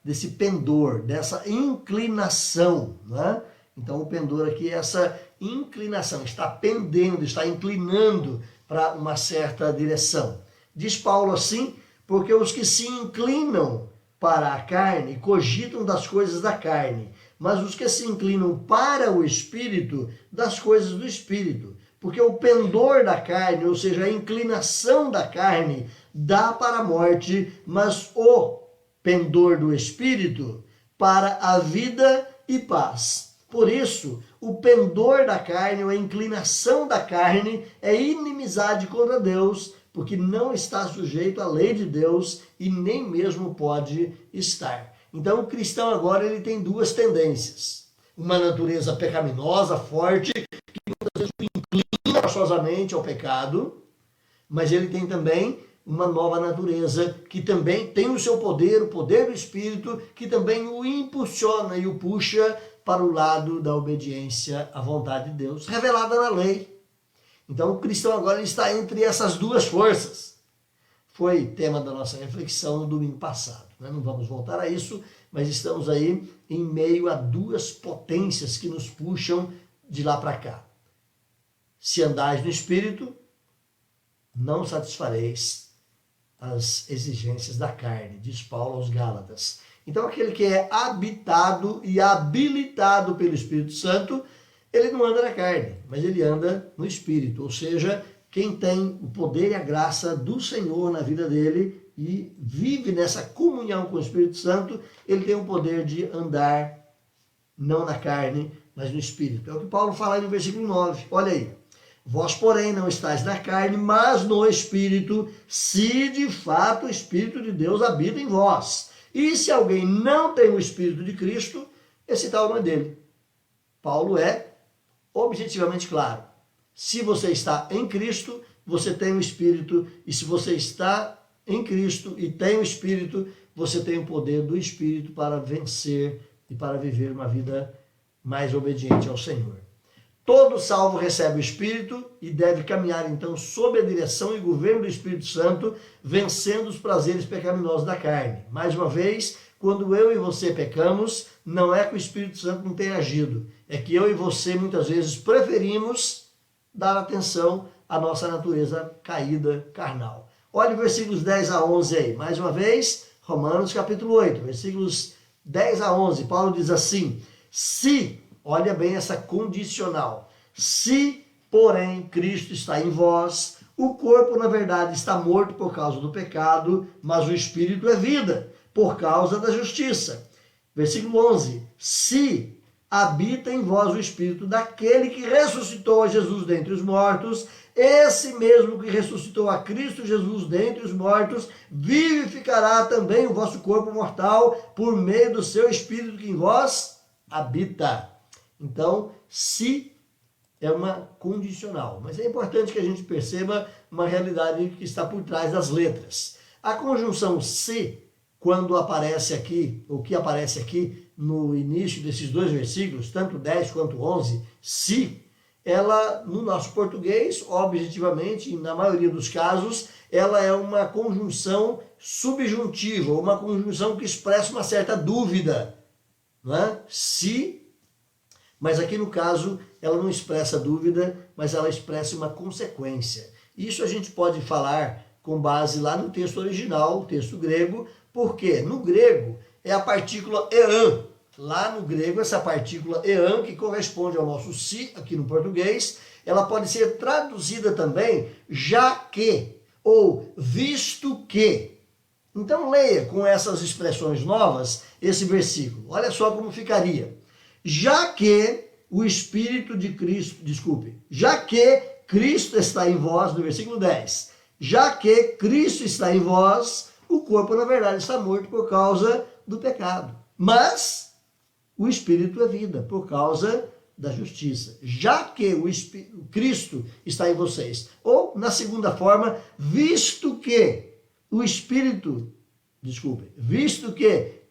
desse pendor, dessa inclinação, né? Então o pendor aqui é essa inclinação, está pendendo, está inclinando para uma certa direção. Diz Paulo assim, porque os que se inclinam para a carne cogitam das coisas da carne, mas os que se inclinam para o Espírito, das coisas do Espírito. Porque o pendor da carne, ou seja, a inclinação da carne, dá para a morte, mas o pendor do Espírito para a vida e paz. Por isso, o pendor da carne, ou a inclinação da carne, é inimizade contra Deus, porque não está sujeito à lei de Deus e nem mesmo pode estar. Então, o cristão agora ele tem duas tendências. Uma natureza pecaminosa, forte, que muitas vezes o inclina forçosamente ao pecado, mas ele tem também uma nova natureza que também tem o seu poder, o poder do Espírito, que também o impulsiona e o puxa para o lado da obediência à vontade de Deus, revelada na lei. Então o cristão agora está entre essas duas forças. Foi tema da nossa reflexão no domingo passado. Não vamos voltar a isso, mas estamos aí em meio a duas potências que nos puxam de lá para cá. Se andais no Espírito, não satisfareis as exigências da carne, diz Paulo aos Gálatas. Então aquele que é habitado e habilitado pelo Espírito Santo, ele não anda na carne, mas ele anda no Espírito. Ou seja, quem tem o poder e a graça do Senhor na vida dele e vive nessa comunhão com o Espírito Santo, ele tem o poder de andar não na carne, mas no Espírito. É o que Paulo fala aí no versículo 9. Olha aí. Vós, porém, não estáis na carne, mas no Espírito, se de fato o Espírito de Deus habita em vós. E se alguém não tem o Espírito de Cristo, esse tal não é dele. Paulo é objetivamente claro. Se você está em Cristo, você tem o Espírito. E se você está em Cristo e tem o Espírito, você tem o poder do Espírito para vencer e para viver uma vida mais obediente ao Senhor. Todo salvo recebe o Espírito e deve caminhar então sob a direção e governo do Espírito Santo, vencendo os prazeres pecaminosos da carne. Mais uma vez, quando eu e você pecamos, não é que o Espírito Santo não tenha agido, é que eu e você muitas vezes preferimos dar atenção à nossa natureza caída carnal. Olha os versículos 10 a 11 aí, mais uma vez, Romanos capítulo 8, versículos 10 a 11, Paulo diz assim, se... Olha bem essa condicional. Se, porém, Cristo está em vós, o corpo, na verdade, está morto por causa do pecado, mas o Espírito é vida, por causa da justiça. Versículo 11. Se habita em vós o Espírito daquele que ressuscitou a Jesus dentre os mortos, esse mesmo que ressuscitou a Cristo Jesus dentre os mortos, vivificará também o vosso corpo mortal por meio do seu Espírito que em vós habita. Então, se é uma condicional, mas é importante que a gente perceba uma realidade que está por trás das letras. A conjunção se, quando aparece aqui, ou que aparece aqui no início desses dois versículos, tanto 10 quanto 11, se, ela, no nosso português, objetivamente, na maioria dos casos, ela é uma conjunção subjuntiva, uma conjunção que expressa uma certa dúvida, não é? Se, mas aqui no caso, ela não expressa dúvida, mas ela expressa uma consequência. Isso a gente pode falar com base lá no texto original, o texto grego, porque no grego é a partícula ean. Lá no grego, essa partícula ean, que corresponde ao nosso si, aqui no português, ela pode ser traduzida também já que, ou visto que. Então leia com essas expressões novas esse versículo. Olha só como ficaria. Já que o Espírito de Cristo, já que Cristo está em vós, no versículo 10. Já que Cristo está em vós, o corpo na verdade está morto por causa do pecado. Mas o Espírito é vida, por causa da justiça. Já que o Cristo está em vocês. Ou, na segunda forma, visto que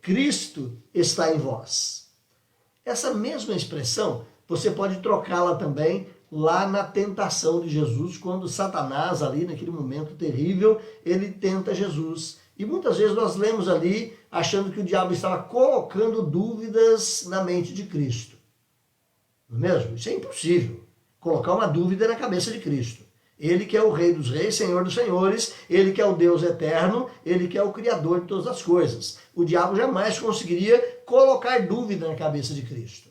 Cristo está em vós. Essa mesma expressão, você pode trocá-la também lá na tentação de Jesus, quando Satanás, ali naquele momento terrível, ele tenta Jesus. E muitas vezes nós lemos ali, achando que o diabo estava colocando dúvidas na mente de Cristo. Não é mesmo? Isso é impossível. Colocar uma dúvida na cabeça de Cristo. Ele que é o Rei dos Reis, Senhor dos Senhores, Ele que é o Deus eterno, Ele que é o Criador de todas as coisas. O diabo jamais conseguiria colocar dúvida na cabeça de Cristo.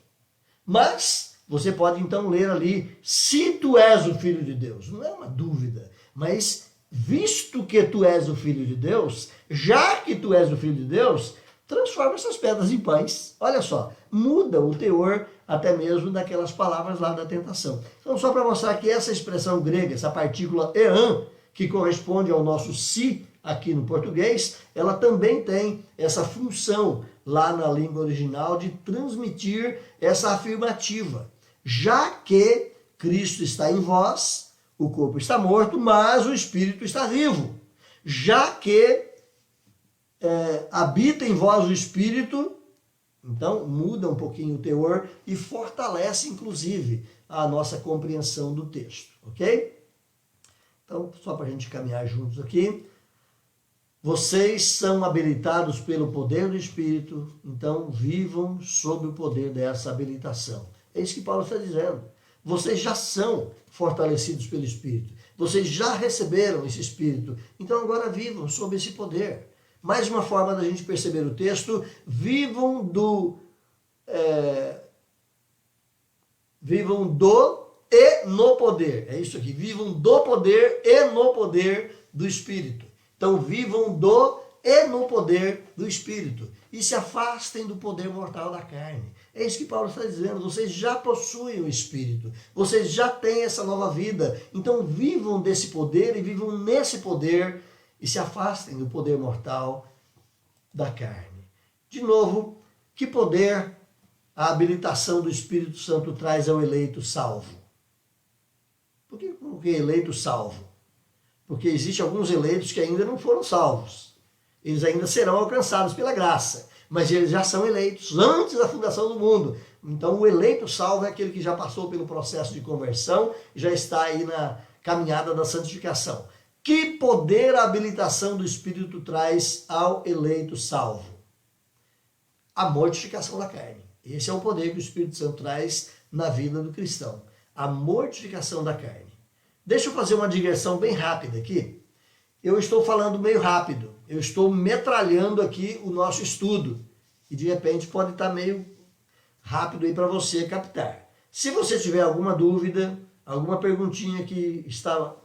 Mas você pode então ler ali, se tu és o Filho de Deus. Não é uma dúvida, mas visto que tu és o Filho de Deus, já que tu és o Filho de Deus, transforma essas pedras em pães. Olha só, muda o teor até mesmo daquelas palavras lá da tentação. Então, só para mostrar que essa expressão grega, essa partícula ean, que corresponde ao nosso si aqui no português, ela também tem essa função lá na língua original de transmitir essa afirmativa. Já que Cristo está em vós, o corpo está morto, mas o espírito está vivo. Já que habita em vós o espírito, então muda um pouquinho o teor e fortalece, inclusive, a nossa compreensão do texto, ok? Então, só para a gente caminhar juntos aqui. Vocês são habilitados pelo poder do Espírito, então vivam sob o poder dessa habilitação. É isso que Paulo está dizendo. Vocês já são fortalecidos pelo Espírito. Vocês já receberam esse Espírito. Então agora vivam sob esse poder. Mais uma forma da gente perceber o texto, vivam do e no poder. É isso aqui, vivam do poder e no poder do Espírito. Então vivam do e no poder do Espírito. E se afastem do poder mortal da carne. É isso que Paulo está dizendo. Vocês já possuem o Espírito. Vocês já têm essa nova vida. Então vivam desse poder e vivam nesse poder e se afastem do poder mortal da carne. De novo, que poder a habilitação do Espírito Santo traz ao eleito salvo? Por que eleito salvo? Porque existem alguns eleitos que ainda não foram salvos. Eles ainda serão alcançados pela graça, mas eles já são eleitos antes da fundação do mundo. Então o eleito salvo é aquele que já passou pelo processo de conversão e já está aí na caminhada da santificação. Que poder a habilitação do Espírito traz ao eleito salvo? A mortificação da carne. Esse é o poder que o Espírito Santo traz na vida do cristão. A mortificação da carne. Deixa eu fazer uma digressão bem rápida aqui. Eu estou falando meio rápido. Eu estou metralhando aqui o nosso estudo. E de repente pode estar meio rápido aí para você captar. Se você tiver alguma dúvida, alguma perguntinha que está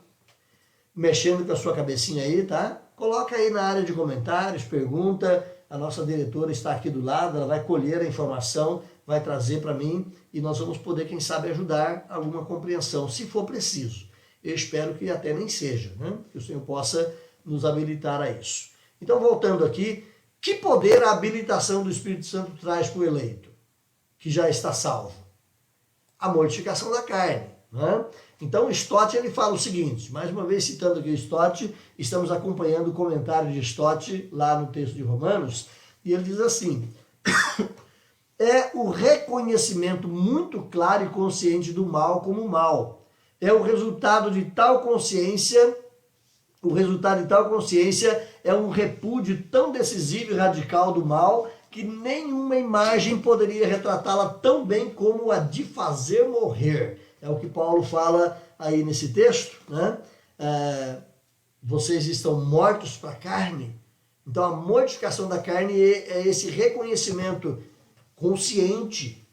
mexendo com a sua cabecinha aí, tá? Coloca aí na área de comentários, pergunta. A nossa diretora está aqui do lado, ela vai colher a informação, vai trazer para mim e nós vamos poder, quem sabe, ajudar alguma compreensão, se for preciso. Eu espero que até nem seja, né? Que o Senhor possa nos habilitar a isso. Então, voltando aqui, que poder a habilitação do Espírito Santo traz para o eleito, que já está salvo? A mortificação da carne, né? Então, Stott ele fala o seguinte, mais uma vez citando aqui o Stott, estamos acompanhando o comentário de Stott lá no texto de Romanos, e ele diz assim, é o reconhecimento muito claro e consciente do mal como mal. É o resultado de tal consciência, é um repúdio tão decisivo e radical do mal que nenhuma imagem poderia retratá-la tão bem como a de fazer morrer. É o que Paulo fala aí nesse texto, né? Vocês estão mortos para a carne. Então a mortificação da carne é esse reconhecimento consciente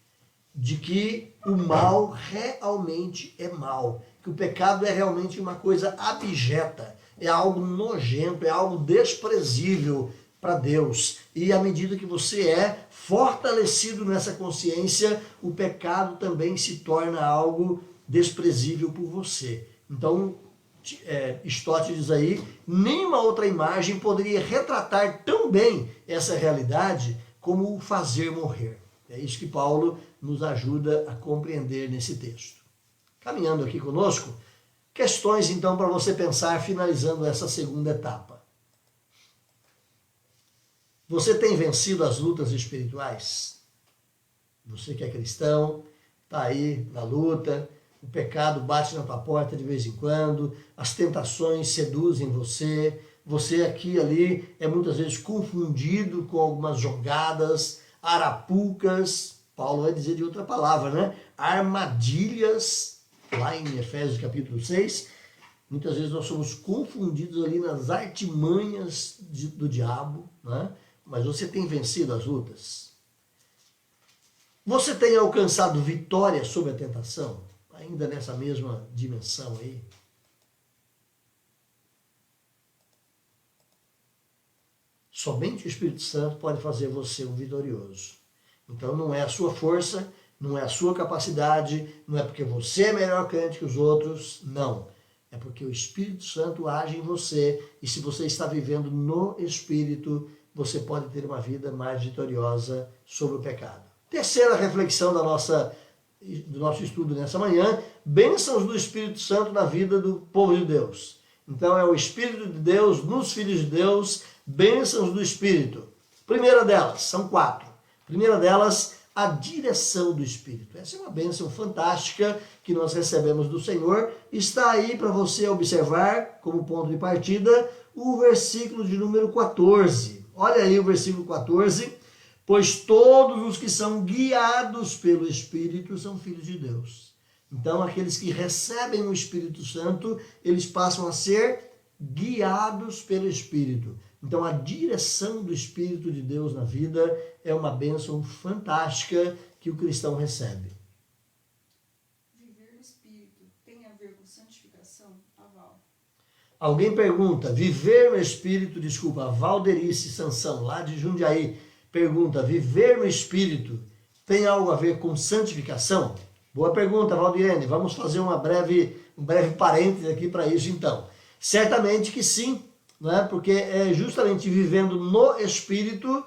de que o mal realmente é mal, que o pecado é realmente uma coisa abjeta, é algo nojento, é algo desprezível para Deus. E à medida que você é fortalecido nessa consciência, o pecado também se torna algo desprezível por você. Então, Stott diz aí, nenhuma outra imagem poderia retratar tão bem essa realidade como o fazer morrer. É isso que Paulo nos ajuda a compreender nesse texto. Caminhando aqui conosco, questões então para você pensar, finalizando essa segunda etapa. Você tem vencido as lutas espirituais? Você que é cristão, está aí na luta, o pecado bate na tua porta de vez em quando, as tentações seduzem você, você aqui e ali é muitas vezes confundido com algumas jogadas, arapucas, Paulo vai dizer de outra palavra, né? Armadilhas, lá em Efésios capítulo 6, muitas vezes nós somos confundidos ali nas artimanhas do diabo, né? Mas você tem vencido as lutas? Você tem alcançado vitória sobre a tentação? Ainda nessa mesma dimensão aí? Somente o Espírito Santo pode fazer você um vitorioso. Então não é a sua força, não é a sua capacidade, não é porque você é melhor crente que os outros, não. É porque o Espírito Santo age em você e se você está vivendo no Espírito, você pode ter uma vida mais vitoriosa sobre o pecado. Terceira reflexão do nosso estudo nessa manhã, bênçãos do Espírito Santo na vida do povo de Deus. Então é o Espírito de Deus nos filhos de Deus, bênçãos do Espírito. Primeira delas, são 4. Primeira delas, a direção do Espírito. Essa é uma bênção fantástica que nós recebemos do Senhor. Está aí para você observar, como ponto de partida, o versículo de número 14. Olha aí o versículo 14. Pois todos os que são guiados pelo Espírito são filhos de Deus. Então, aqueles que recebem o Espírito Santo, eles passam a ser guiados pelo Espírito. Então, a direção do Espírito de Deus na vida é uma bênção fantástica que o cristão recebe. Viver no Espírito tem a ver com santificação? Aval. Alguém pergunta, viver no Espírito, desculpa, a Valderice Sansão, lá de Jundiaí, pergunta, viver no Espírito tem algo a ver com santificação? Boa pergunta, Valdirene. Vamos fazer um breve parêntese aqui para isso, então. Certamente que sim, né? Porque é justamente vivendo no Espírito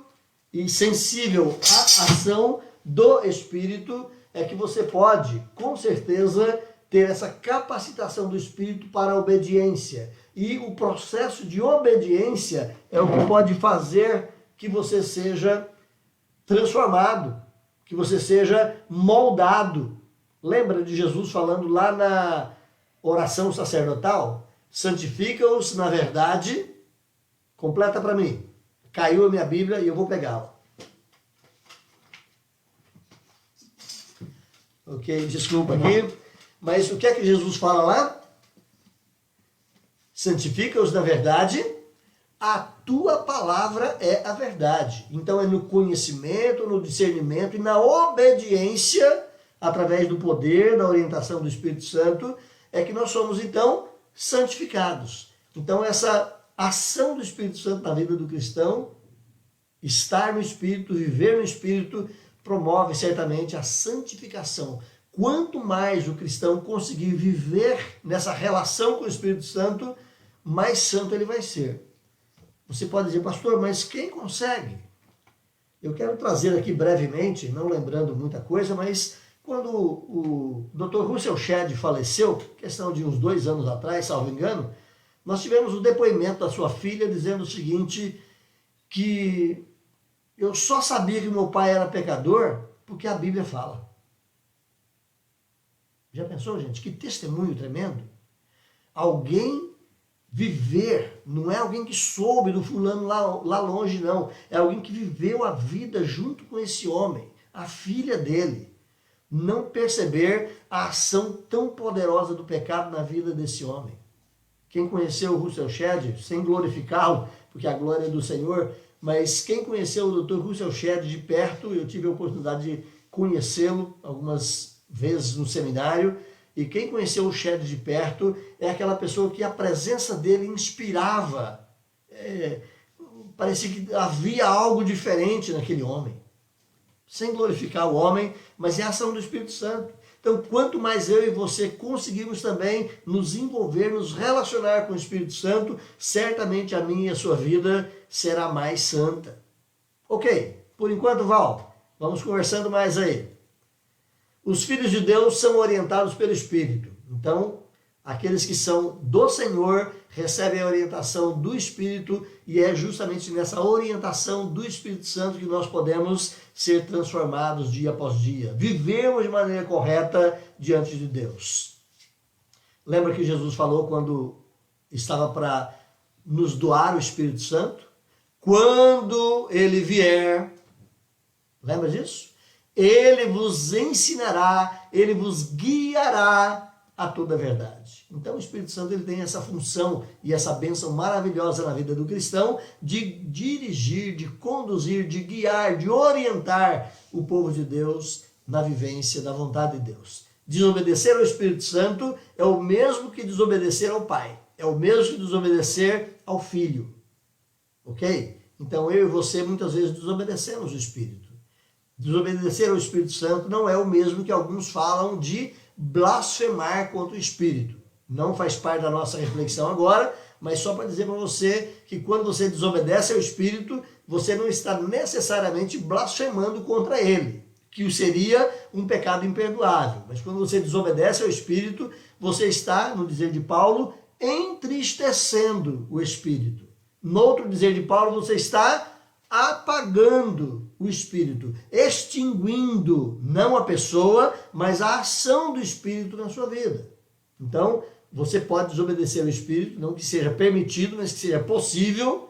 e sensível à ação do Espírito é que você pode, com certeza, ter essa capacitação do Espírito para a obediência. E o processo de obediência é o que pode fazer que você seja transformado, que você seja moldado. Lembra de Jesus falando lá na oração sacerdotal? Santifica-os na verdade. Completa para mim. Caiu a minha Bíblia e eu vou pegá-la. Ok, desculpa aqui. Mas o que é que Jesus fala lá? Santifica-os na verdade. A tua palavra é a verdade. Então é no conhecimento, no discernimento e na obediência, através do poder, da orientação do Espírito Santo, é que nós somos então santificados. Então essa ação do Espírito Santo na vida do cristão, estar no Espírito, viver no Espírito, promove certamente a santificação. Quanto mais o cristão conseguir viver nessa relação com o Espírito Santo, mais santo ele vai ser. Você pode dizer, pastor, mas quem consegue? Eu quero trazer aqui brevemente, não lembrando muita coisa, mas quando o Dr. Russell Shedd faleceu, questão de uns 2 anos atrás, salvo engano, nós tivemos o depoimento da sua filha dizendo o seguinte, que eu só sabia que meu pai era pecador Porque a Bíblia fala. Já pensou, gente? Que testemunho tremendo. Alguém viver, não é alguém que soube do fulano lá longe, não. É alguém que viveu a vida junto com esse homem, a filha dele. Não perceber a ação tão poderosa do pecado na vida desse homem. Quem conheceu o Russell Shedd, sem glorificá-lo, porque a glória é do Senhor, mas quem conheceu o Dr. Russell Shedd de perto, eu tive a oportunidade de conhecê-lo algumas vezes no seminário, e quem conheceu o Shedd de perto é aquela pessoa que a presença dele inspirava. Parecia que havia algo diferente naquele homem. Sem glorificar o homem, mas é a ação do Espírito Santo. Então, quanto mais eu e você conseguimos também nos envolver, nos relacionar com o Espírito Santo, certamente a minha e a sua vida será mais santa. Ok, por enquanto, Val, vamos conversando mais aí. Os filhos de Deus são orientados pelo Espírito. Então, aqueles que são do Senhor recebem a orientação do Espírito e é justamente nessa orientação do Espírito Santo que nós podemos ser transformados dia após dia. Vivemos de maneira correta diante de Deus. Lembra que Jesus falou quando estava para nos doar o Espírito Santo? Quando ele vier, lembra disso? Ele vos ensinará, ele vos guiará a toda a verdade. Então o Espírito Santo ele tem essa função e essa bênção maravilhosa na vida do cristão de dirigir, de conduzir, de guiar, de orientar o povo de Deus na vivência da vontade de Deus. Desobedecer ao Espírito Santo é o mesmo que desobedecer ao Pai. É o mesmo que desobedecer ao Filho. Ok? Então eu e você muitas vezes desobedecemos o Espírito. Desobedecer ao Espírito Santo não é o mesmo que alguns falam de blasfemar contra o Espírito. Não faz parte da nossa reflexão agora, mas só para dizer para você que quando você desobedece ao Espírito, você não está necessariamente blasfemando contra ele, que seria um pecado imperdoável. Mas quando você desobedece ao Espírito, você está, no dizer de Paulo, entristecendo o Espírito. No outro dizer de Paulo, você está apagando o Espírito, extinguindo não a pessoa, mas a ação do Espírito na sua vida. Então, você pode desobedecer ao Espírito, não que seja permitido, mas que seja possível.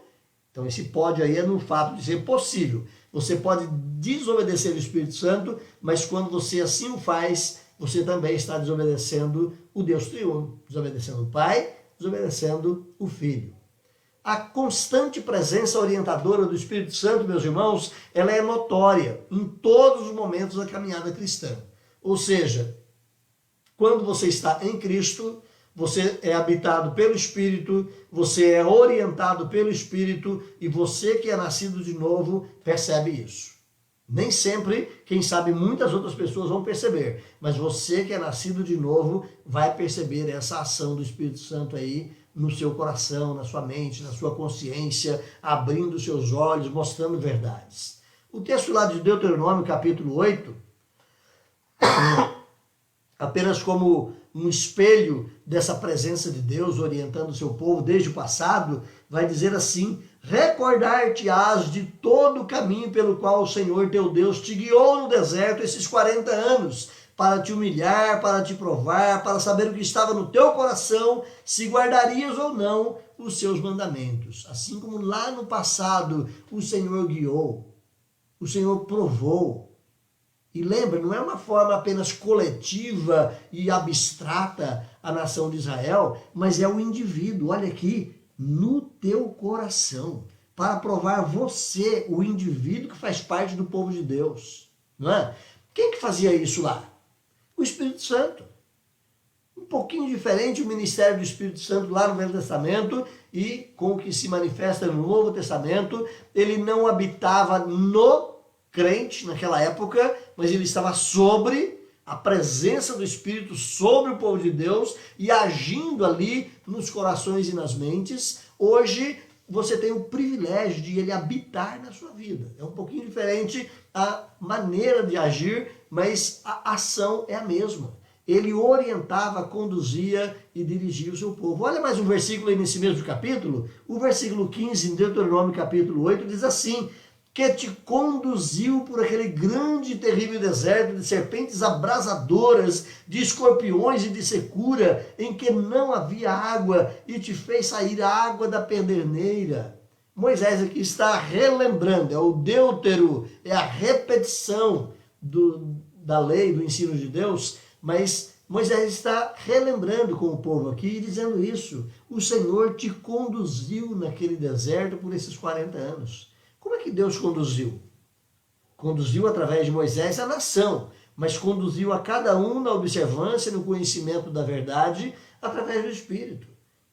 Então, esse pode aí é no fato de ser possível. Você pode desobedecer o Espírito Santo, mas quando você assim o faz, você também está desobedecendo o Deus triuno, desobedecendo o Pai, desobedecendo o Filho. A constante presença orientadora do Espírito Santo, meus irmãos, ela é notória em todos os momentos da caminhada cristã. Ou seja, quando você está em Cristo, você é habitado pelo Espírito, você é orientado pelo Espírito e você que é nascido de novo percebe isso. Nem sempre, quem sabe, muitas outras pessoas vão perceber, mas você que é nascido de novo vai perceber essa ação do Espírito Santo aí no seu coração, na sua mente, na sua consciência, abrindo seus olhos, mostrando verdades. O texto lá de Deuteronômio, capítulo 8, apenas como um espelho dessa presença de Deus orientando o seu povo desde o passado, vai dizer assim: recordar-te-ás de todo o caminho pelo qual o Senhor teu Deus te guiou no deserto esses 40 anos, para te humilhar, para te provar, para saber o que estava no teu coração, se guardarias ou não os seus mandamentos. Assim como lá no passado o Senhor guiou, o Senhor provou. E lembra, não é uma forma apenas coletiva e abstrata a nação de Israel, mas é o indivíduo, olha aqui, no teu coração, para provar você, o indivíduo que faz parte do povo de Deus. Não é? Quem que fazia isso lá? O Espírito Santo. Um pouquinho diferente o ministério do Espírito Santo lá no Velho Testamento e com o que se manifesta no Novo Testamento. Ele não habitava no crente naquela época, mas ele estava sobre a presença do Espírito sobre o povo de Deus e agindo ali nos corações e nas mentes. Hoje você tem o privilégio de ele habitar na sua vida. É um pouquinho diferente a maneira de agir, mas a ação é a mesma. Ele orientava, conduzia e dirigia o seu povo. Olha mais um versículo aí nesse mesmo capítulo. O versículo 15, em Deuteronômio capítulo 8, diz assim: que te conduziu por aquele grande e terrível deserto de serpentes abrasadoras, de escorpiões e de secura, em que não havia água, e te fez sair a água da pederneira. Moisés aqui está relembrando, é o deutero, é a repetição da lei, do ensino de Deus, mas Moisés está relembrando com o povo aqui, dizendo isso. O Senhor te conduziu naquele deserto por esses 40 anos. Como é que Deus conduziu? Conduziu através de Moisés a nação, mas conduziu a cada um na observância, no conhecimento da verdade, através do Espírito.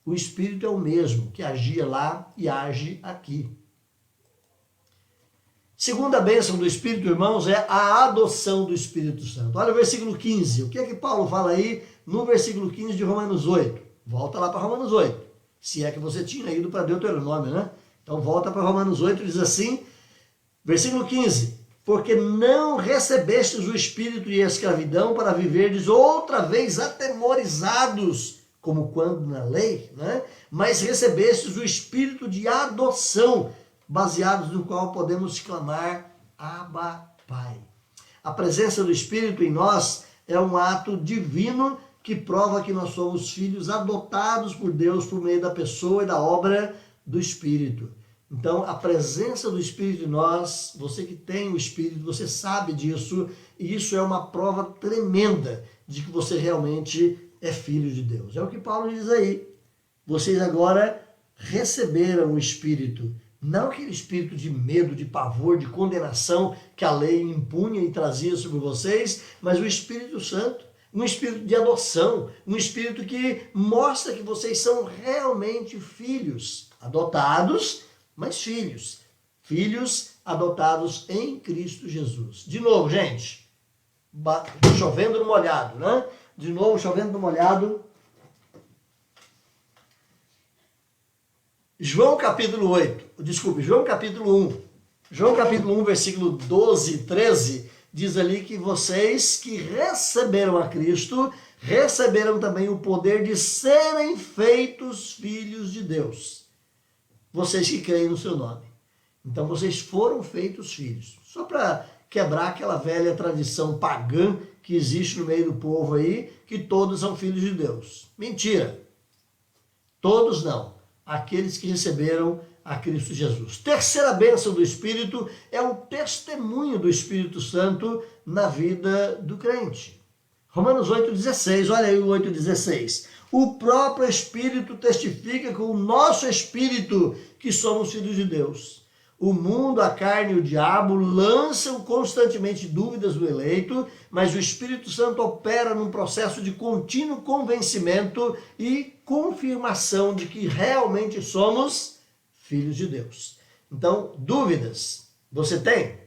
O Espírito é o mesmo que agia lá e age aqui. Segunda bênção do Espírito, irmãos, é a adoção do Espírito Santo. Olha o versículo 15. O que é que Paulo fala aí no versículo 15 de Romanos 8? Volta lá para Romanos 8. Se é que você tinha ido para Deuteronômio, né? Então volta para Romanos 8 e diz assim, versículo 15. Porque não recebestes o espírito de escravidão para viverdes outra vez atemorizados, como quando na lei, né? Mas recebestes o espírito de adoção, baseados no qual podemos clamar, Abba, Pai. A presença do Espírito em nós é um ato divino que prova que nós somos filhos adotados por Deus por meio da pessoa e da obra do Espírito. Então, a presença do Espírito em nós, você que tem o Espírito, você sabe disso, e isso é uma prova tremenda de que você realmente é filho de Deus. É o que Paulo diz aí. Vocês agora receberam o Espírito, não aquele espírito de medo, de pavor, de condenação que a lei impunha e trazia sobre vocês, mas o Espírito Santo, um espírito de adoção, um espírito que mostra que vocês são realmente filhos, adotados, mas filhos. Filhos adotados em Cristo Jesus. De novo, gente, chovendo no molhado, né? De novo, chovendo no molhado. João capítulo 1. João capítulo 1, versículo 12 e 13, diz ali que vocês que receberam a Cristo, receberam também o poder de serem feitos filhos de Deus. Vocês que creem no seu nome. Então vocês foram feitos filhos. Só para quebrar aquela velha tradição pagã que existe no meio do povo aí, que todos são filhos de Deus. Mentira. Todos não. Aqueles que receberam a Cristo Jesus. Terceira bênção do Espírito é o testemunho do Espírito Santo na vida do crente. Romanos 8,16, olha aí o 8,16. O próprio Espírito testifica com o nosso Espírito que somos filhos de Deus. O mundo, a carne e o diabo lançam constantemente dúvidas no eleito, mas o Espírito Santo opera num processo de contínuo convencimento e confirmação de que realmente somos filhos de Deus. Então, dúvidas, você tem?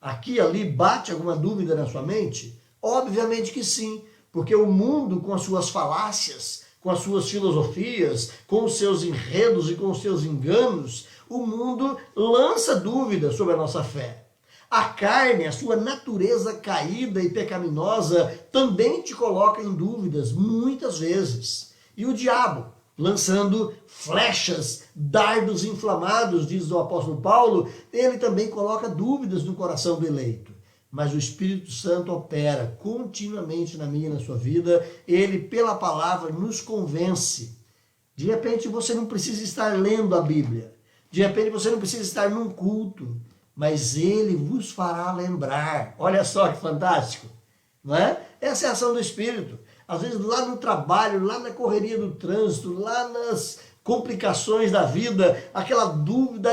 Aqui e ali bate alguma dúvida na sua mente? Obviamente que sim, porque o mundo com as suas falácias, com as suas filosofias, com os seus enredos e com os seus enganos, o mundo lança dúvidas sobre a nossa fé. A carne, a sua natureza caída e pecaminosa, também te coloca em dúvidas muitas vezes. E o diabo, lançando flechas, dardos inflamados, diz o apóstolo Paulo, ele também coloca dúvidas no coração do eleito. Mas o Espírito Santo opera continuamente na minha e na sua vida, ele pela palavra nos convence. De repente você não precisa estar lendo a Bíblia. De repente você não precisa estar num culto, mas ele vos fará lembrar. Olha só que fantástico, não é? Essa é a ação do Espírito. Às vezes lá no trabalho, lá na correria do trânsito, lá nas complicações da vida, aquela dúvida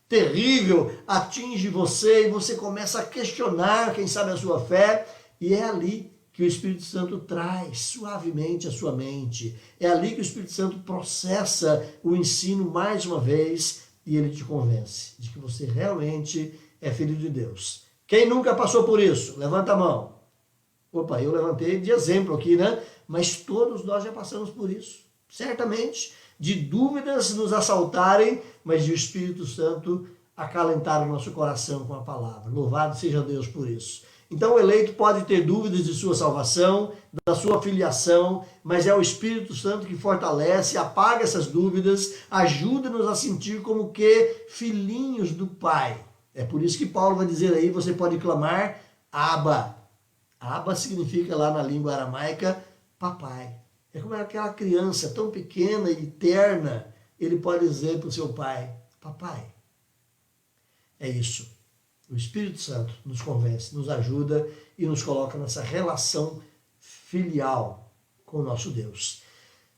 terrível atinge você e você começa a questionar, quem sabe, a sua fé, e é ali que o Espírito Santo traz suavemente a sua mente. É ali que o Espírito Santo processa o ensino mais uma vez e ele te convence de que você realmente é filho de Deus. Quem nunca passou por isso? Levanta a mão. Opa, eu levantei de exemplo aqui, né? Mas todos nós já passamos por isso. Certamente, de dúvidas nos assaltarem, mas de o Espírito Santo acalentar o nosso coração com a palavra. Louvado seja Deus por isso. Então o eleito pode ter dúvidas de sua salvação, da sua filiação, mas é o Espírito Santo que fortalece, apaga essas dúvidas, ajuda-nos a sentir como que filhinhos do Pai. É por isso que Paulo vai dizer aí, você pode clamar Abba. Abba significa lá na língua aramaica papai. É como aquela criança tão pequena e terna, ele pode dizer para o seu pai, papai. É isso. O Espírito Santo nos convence, nos ajuda e nos coloca nessa relação filial com o nosso Deus.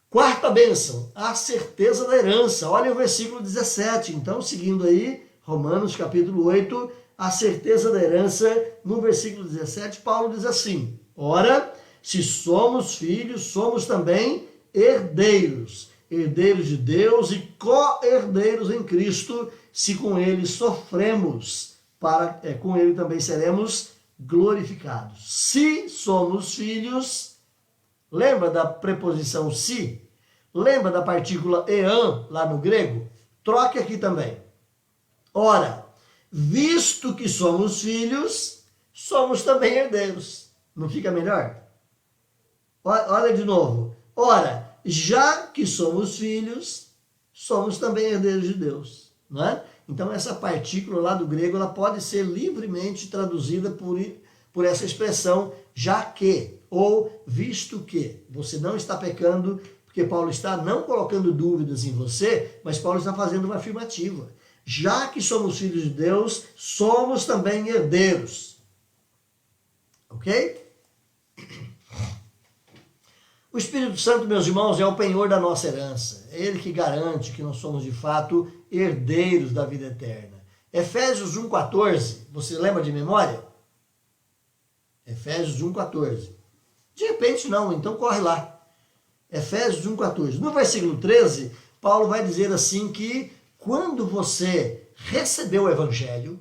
Quarta bênção, a certeza da herança. Olha o versículo 17. Então, seguindo aí, Romanos capítulo 8, a certeza da herança, no versículo 17, Paulo diz assim, ora, se somos filhos, somos também herdeiros, herdeiros de Deus e co-herdeiros em Cristo, se com ele sofremos, com ele também seremos glorificados. Se somos filhos, lembra da preposição se? Lembra da partícula ean lá no grego? Troque aqui também. Ora, visto que somos filhos, somos também herdeiros. Não fica melhor? Olha de novo. Ora, já que somos filhos, somos também herdeiros de Deus. Não é? Então, essa partícula lá do grego, ela pode ser livremente traduzida por essa expressão, já que, ou visto que. Você não está pecando, porque Paulo está não colocando dúvidas em você, mas Paulo está fazendo uma afirmativa. Já que somos filhos de Deus, somos também herdeiros. Ok? O Espírito Santo, meus irmãos, é o penhor da nossa herança. É ele que garante que nós somos, de fato, herdeiros da vida eterna. Efésios 1,14, você lembra de memória? Efésios 1,14. De repente não, então corre lá. Efésios 1,14. No versículo 13, Paulo vai dizer assim que quando você recebeu o evangelho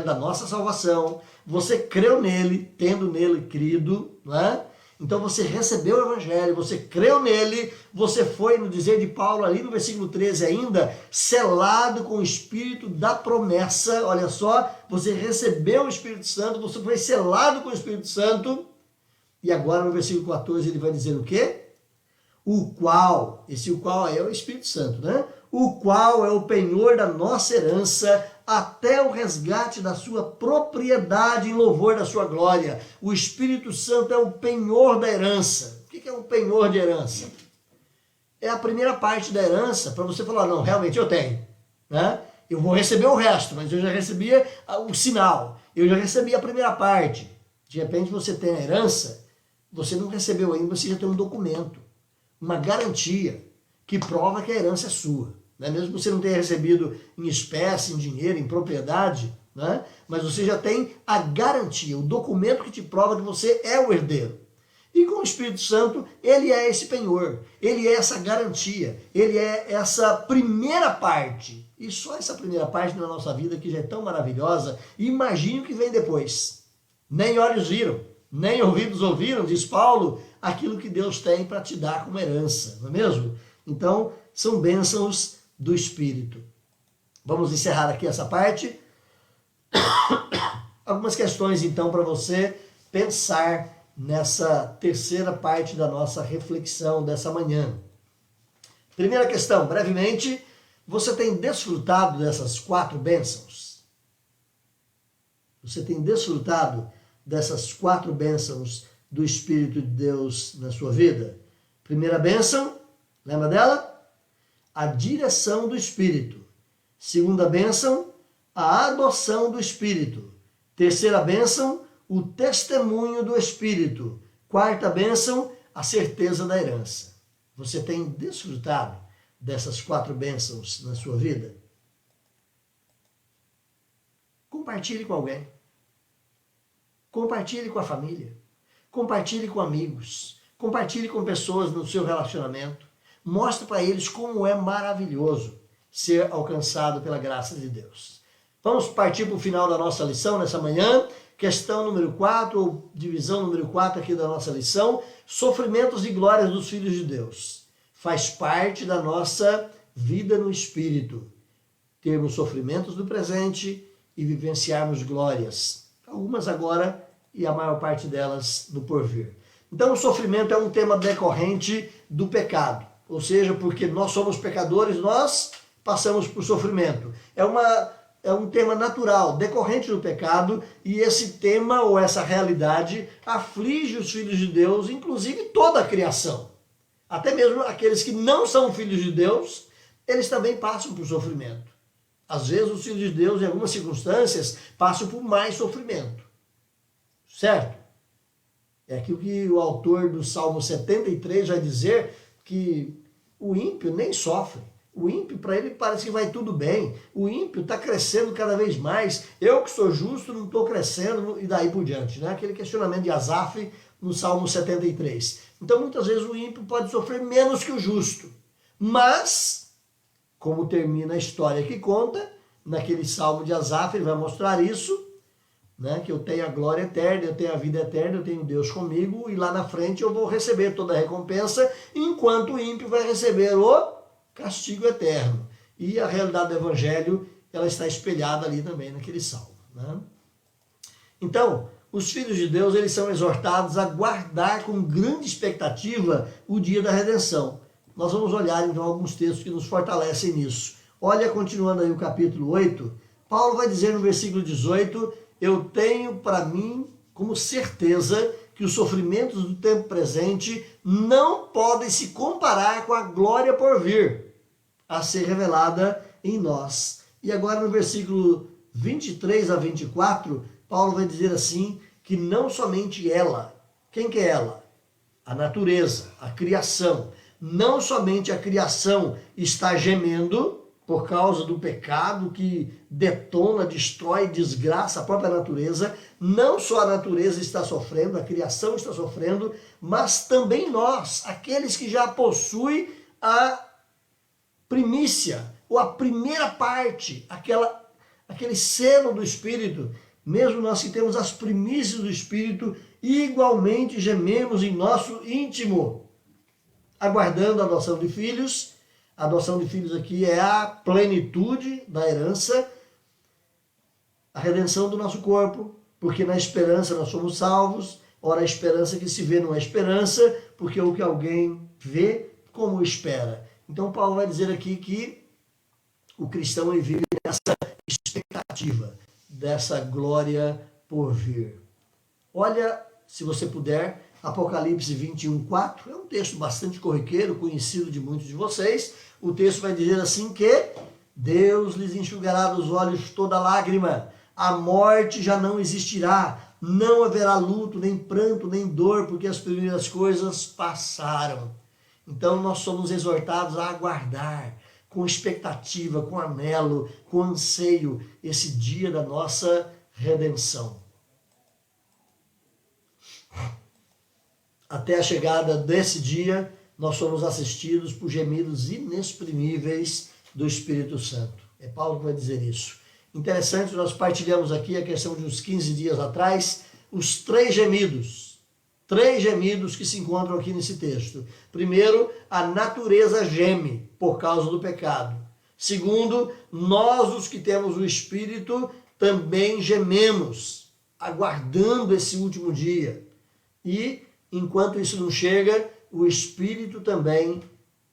da nossa salvação, você creu nele, tendo nele crido, não é? Então você recebeu o evangelho, você creu nele, você foi, no dizer de Paulo ali no versículo 13 ainda, selado com o Espírito da promessa. Olha só, você recebeu o Espírito Santo, você foi selado com o Espírito Santo. E agora no versículo 14 ele vai dizer o quê? O qual é o Espírito Santo, né? O qual é o penhor da nossa herança até o resgate da sua propriedade em louvor da sua glória. O Espírito Santo é o penhor da herança. O que é um penhor de herança? É a primeira parte da herança para você falar, não, realmente eu tenho, né? Eu vou receber o resto, mas eu já recebia o sinal, eu já recebi a primeira parte. De repente você tem a herança, você não recebeu ainda, você já tem um documento, uma garantia que prova que a herança é sua. Né? Mesmo que você não tenha recebido em espécie, em dinheiro, em propriedade, né? Mas você já tem a garantia, o documento que te prova que você é o herdeiro. E com o Espírito Santo, ele é esse penhor, ele é essa garantia, ele é essa primeira parte. E só essa primeira parte na nossa vida que já é tão maravilhosa, imagine o que vem depois. Nem olhos viram, nem ouvidos ouviram, diz Paulo, aquilo que Deus tem para te dar como herança, não é mesmo? Então, são bênçãos do Espírito. Vamos encerrar aqui essa parte. Algumas questões, então, para você pensar nessa terceira parte da nossa reflexão dessa manhã. Primeira questão, brevemente, você tem desfrutado dessas 4 bênçãos? Você tem desfrutado dessas 4 bênçãos do Espírito de Deus na sua vida? Primeira bênção, lembra dela? A direção do Espírito. Segunda bênção, a adoção do Espírito. Terceira bênção, o testemunho do Espírito. Quarta bênção, a certeza da herança. Você tem desfrutado dessas 4 bênçãos na sua vida? Compartilhe com alguém. Compartilhe com a família. Compartilhe com amigos. Compartilhe com pessoas no seu relacionamento. Mostre para eles como é maravilhoso ser alcançado pela graça de Deus. Vamos partir para o final da nossa lição nessa manhã. Questão número 4, ou divisão número 4 aqui da nossa lição. Sofrimentos e glórias dos filhos de Deus. Faz parte da nossa vida no Espírito. Termos sofrimentos do presente e vivenciarmos glórias. Algumas agora e a maior parte delas no porvir. Então o sofrimento é um tema decorrente do pecado, ou seja, porque nós somos pecadores, nós passamos por sofrimento. É um tema natural, decorrente do pecado, e esse tema ou essa realidade aflige os filhos de Deus, inclusive toda a criação. Até mesmo aqueles que não são filhos de Deus, eles também passam por sofrimento. Às vezes os filhos de Deus, em algumas circunstâncias, passam por mais sofrimento. Certo? É aquilo que o autor do Salmo 73 vai dizer, que o ímpio nem sofre. O ímpio, para ele, parece que vai tudo bem. O ímpio está crescendo cada vez mais. Eu que sou justo não estou crescendo, e daí por diante. Né? Aquele questionamento de Asaf no Salmo 73. Então, muitas vezes o ímpio pode sofrer menos que o justo. Mas, como termina a história que conta, naquele Salmo de Asaf, ele vai mostrar isso, né, que eu tenho a glória eterna, eu tenho a vida eterna, eu tenho Deus comigo, e lá na frente eu vou receber toda a recompensa, enquanto o ímpio vai receber o castigo eterno. E a realidade do Evangelho, ela está espelhada ali também naquele salmo. Né? Então, os filhos de Deus, eles são exortados a guardar com grande expectativa o dia da redenção. Nós vamos olhar então alguns textos que nos fortalecem nisso. Olha, continuando aí o capítulo 8, Paulo vai dizer no versículo 18: eu tenho para mim como certeza que os sofrimentos do tempo presente não podem se comparar com a glória por vir, a ser revelada em nós. E agora no versículo 23 a 24, Paulo vai dizer assim, que não somente ela, quem que é ela? A natureza, a criação. Não somente a criação está gemendo, por causa do pecado que detona, destrói, desgraça a própria natureza. Não só a natureza está sofrendo, a criação está sofrendo, mas também nós, aqueles que já possuem a primícia, ou a primeira parte, aquele selo do Espírito. Mesmo nós que temos as primícias do Espírito, igualmente gememos em nosso íntimo, aguardando a adoção de filhos. A adoção de filhos aqui é a plenitude da herança, a redenção do nosso corpo, porque na esperança nós somos salvos. Ora, a esperança que se vê não é esperança, porque o que alguém vê, como espera. Então Paulo vai dizer aqui que o cristão vive nessa expectativa, dessa glória por vir. Olha, se você puder, Apocalipse 21:4, é um texto bastante corriqueiro, conhecido de muitos de vocês. O texto vai dizer assim que Deus lhes enxugará dos olhos toda lágrima, a morte já não existirá, não haverá luto, nem pranto, nem dor, porque as primeiras coisas passaram. Então nós somos exortados a aguardar, com expectativa, com anelo, com anseio, esse dia da nossa redenção. Até a chegada desse dia, nós somos assistidos por gemidos inexprimíveis do Espírito Santo. É Paulo que vai dizer isso. Interessante, nós partilhamos aqui a questão de uns 15 dias atrás, os três gemidos que se encontram aqui nesse texto. Primeiro, a natureza geme por causa do pecado. Segundo, nós, os que temos o Espírito, também gememos, aguardando esse último dia. E enquanto isso não chega, o Espírito também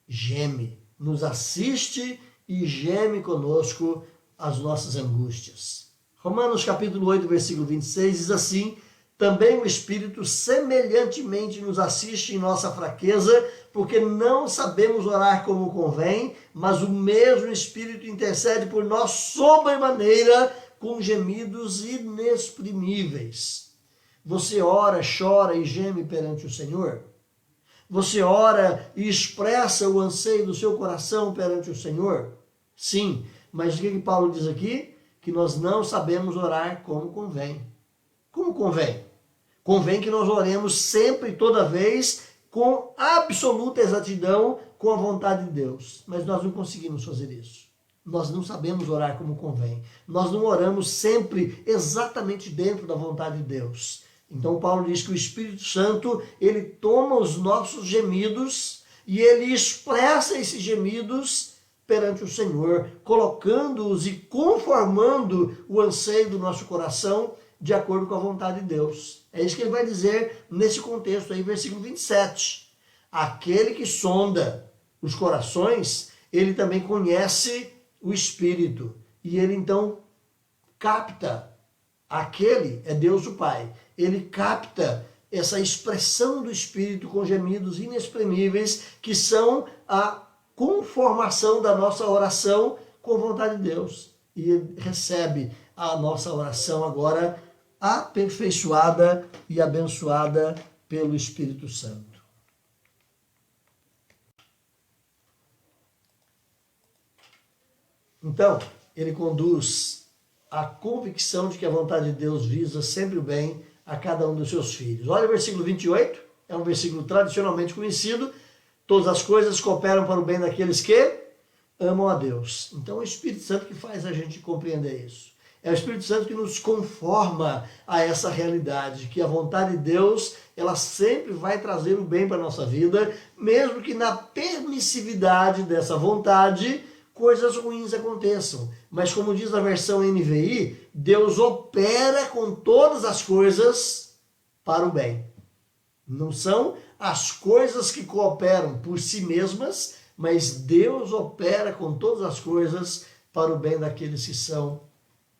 geme, nos assiste e geme conosco as nossas angústias. Romanos capítulo 8, versículo 26 diz assim: também o Espírito semelhantemente nos assiste em nossa fraqueza, porque não sabemos orar como convém, mas o mesmo Espírito intercede por nós sobremaneira com gemidos inexprimíveis. Você ora, chora e geme perante o Senhor? Você ora e expressa o anseio do seu coração perante o Senhor? Sim, mas o que Paulo diz aqui? Que nós não sabemos orar como convém. Como convém? Convém que nós oremos sempre e toda vez com absoluta exatidão, com a vontade de Deus. Mas nós não conseguimos fazer isso. Nós não sabemos orar como convém. Nós não oramos sempre exatamente dentro da vontade de Deus. Então Paulo diz que o Espírito Santo, ele toma os nossos gemidos e ele expressa esses gemidos perante o Senhor, colocando-os e conformando o anseio do nosso coração de acordo com a vontade de Deus. É isso que ele vai dizer nesse contexto aí, versículo 27. Aquele que sonda os corações, ele também conhece o Espírito. E ele então capta, aquele é Deus o Pai, ele capta essa expressão do Espírito com gemidos inexprimíveis, que são a conformação da nossa oração com a vontade de Deus. E ele recebe a nossa oração agora aperfeiçoada e abençoada pelo Espírito Santo. Então, ele conduz a convicção de que a vontade de Deus visa sempre o bem a cada um dos seus filhos. Olha o versículo 28, é um versículo tradicionalmente conhecido. Todas as coisas cooperam para o bem daqueles que amam a Deus. Então é o Espírito Santo que faz a gente compreender isso. É o Espírito Santo que nos conforma a essa realidade, que a vontade de Deus, ela sempre vai trazer o bem para a nossa vida, mesmo que na permissividade dessa vontade, coisas ruins aconteçam. Mas como diz a versão NVI, Deus opera com todas as coisas para o bem. Não são as coisas que cooperam por si mesmas, mas Deus opera com todas as coisas para o bem daqueles que são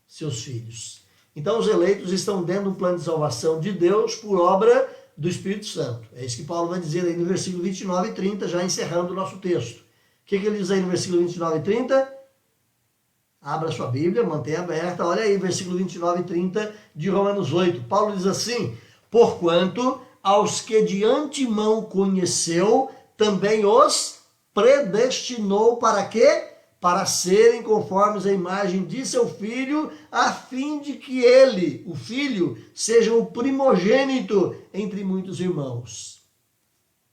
seus filhos. Então os eleitos estão dentro do plano de salvação de Deus por obra do Espírito Santo. É isso que Paulo vai dizer aí no versículo 29 e 30, já encerrando o nosso texto. O que ele diz aí no versículo 29 e 30? Abra sua Bíblia, mantenha aberta. Olha aí, versículo 29 e 30 de Romanos 8. Paulo diz assim: porquanto aos que de antemão conheceu, também os predestinou para quê? Para serem conformes à imagem de seu Filho, a fim de que ele, o Filho, seja o primogênito entre muitos irmãos.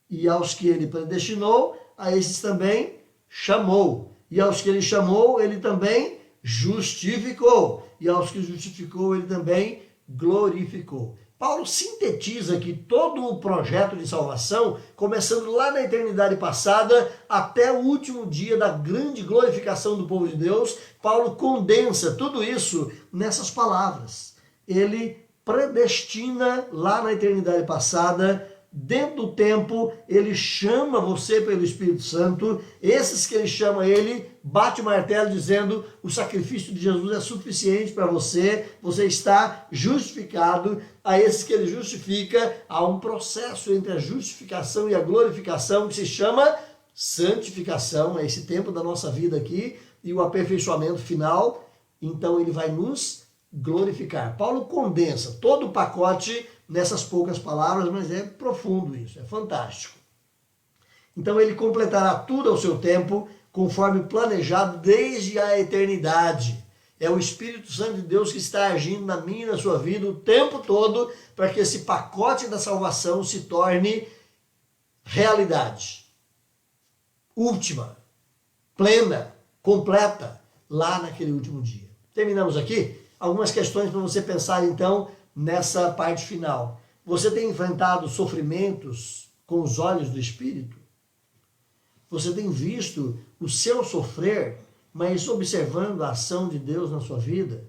E aos que ele predestinou, a esses também chamou. E aos que ele chamou, ele também justificou. E aos que justificou, ele também glorificou. Paulo sintetiza aqui todo o projeto de salvação, começando lá na eternidade passada até o último dia da grande glorificação do povo de Deus. Paulo condensa tudo isso nessas palavras. Ele predestina lá na eternidade passada, dentro do tempo, ele chama você pelo Espírito Santo. Esses que ele chama, ele bate o martelo dizendo: o sacrifício de Jesus é suficiente para você, você está justificado. A esses que ele justifica, há um processo entre a justificação e a glorificação que se chama santificação, é esse tempo da nossa vida aqui, e o aperfeiçoamento final. Então ele vai nos glorificar. Paulo condensa todo o pacote nessas poucas palavras, mas é profundo isso, é fantástico. Então ele completará tudo ao seu tempo, conforme planejado desde a eternidade. É o Espírito Santo de Deus que está agindo na minha e na sua vida o tempo todo, para que esse pacote da salvação se torne realidade. Última, plena, completa, lá naquele último dia. Terminamos aqui. Algumas questões para você pensar então nessa parte final. Você tem enfrentado sofrimentos com os olhos do Espírito? Você tem visto o seu sofrer, mas observando a ação de Deus na sua vida?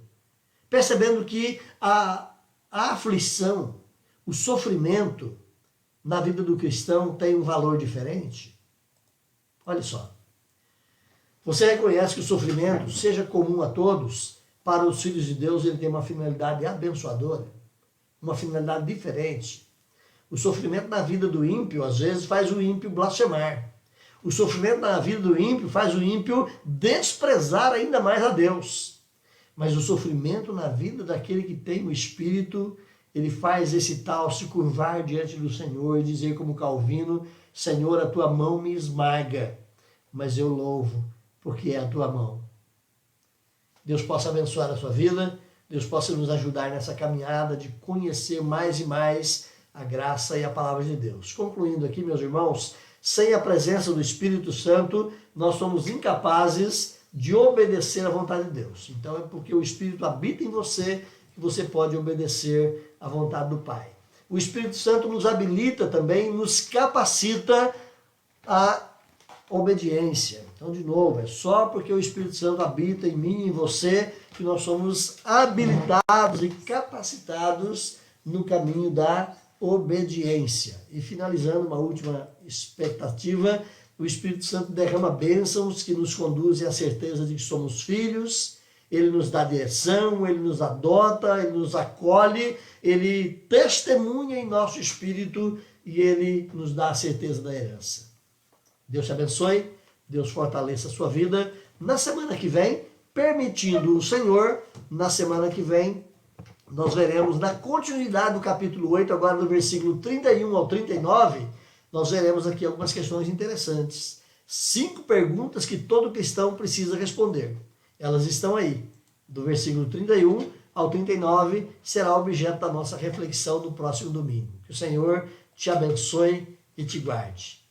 Percebendo que a aflição, o sofrimento na vida do cristão tem um valor diferente? Olha só. Você reconhece que o sofrimento, seja comum a todos, para os filhos de Deus ele tem uma finalidade abençoadora, uma finalidade diferente. O sofrimento na vida do ímpio, às vezes, faz o ímpio blasfemar. O sofrimento na vida do ímpio faz o ímpio desprezar ainda mais a Deus. Mas o sofrimento na vida daquele que tem o Espírito, ele faz esse tal se curvar diante do Senhor e dizer como Calvino: Senhor, a tua mão me esmaga, mas eu louvo, porque é a tua mão. Deus possa abençoar a sua vida, Deus possa nos ajudar nessa caminhada de conhecer mais e mais a graça e a palavra de Deus. Concluindo aqui, meus irmãos, sem a presença do Espírito Santo, nós somos incapazes de obedecer à vontade de Deus. Então é porque o Espírito habita em você que você pode obedecer à vontade do Pai. O Espírito Santo nos habilita também, nos capacita a obediência. Então, de novo, é só porque o Espírito Santo habita em mim e em você que nós somos habilitados e capacitados no caminho da obediência. E finalizando, uma última expectativa, o Espírito Santo derrama bênçãos que nos conduzem à certeza de que somos filhos, ele nos dá direção, ele nos adota, ele nos acolhe, ele testemunha em nosso espírito e ele nos dá a certeza da herança. Deus te abençoe, Deus fortaleça a sua vida. Na semana que vem, permitindo o Senhor, na semana que vem, nós veremos na continuidade do capítulo 8, agora do versículo 31 ao 39, nós veremos aqui algumas questões interessantes. 5 perguntas que todo cristão precisa responder. Elas estão aí, do versículo 31 ao 39, será objeto da nossa reflexão no próximo domingo. Que o Senhor te abençoe e te guarde.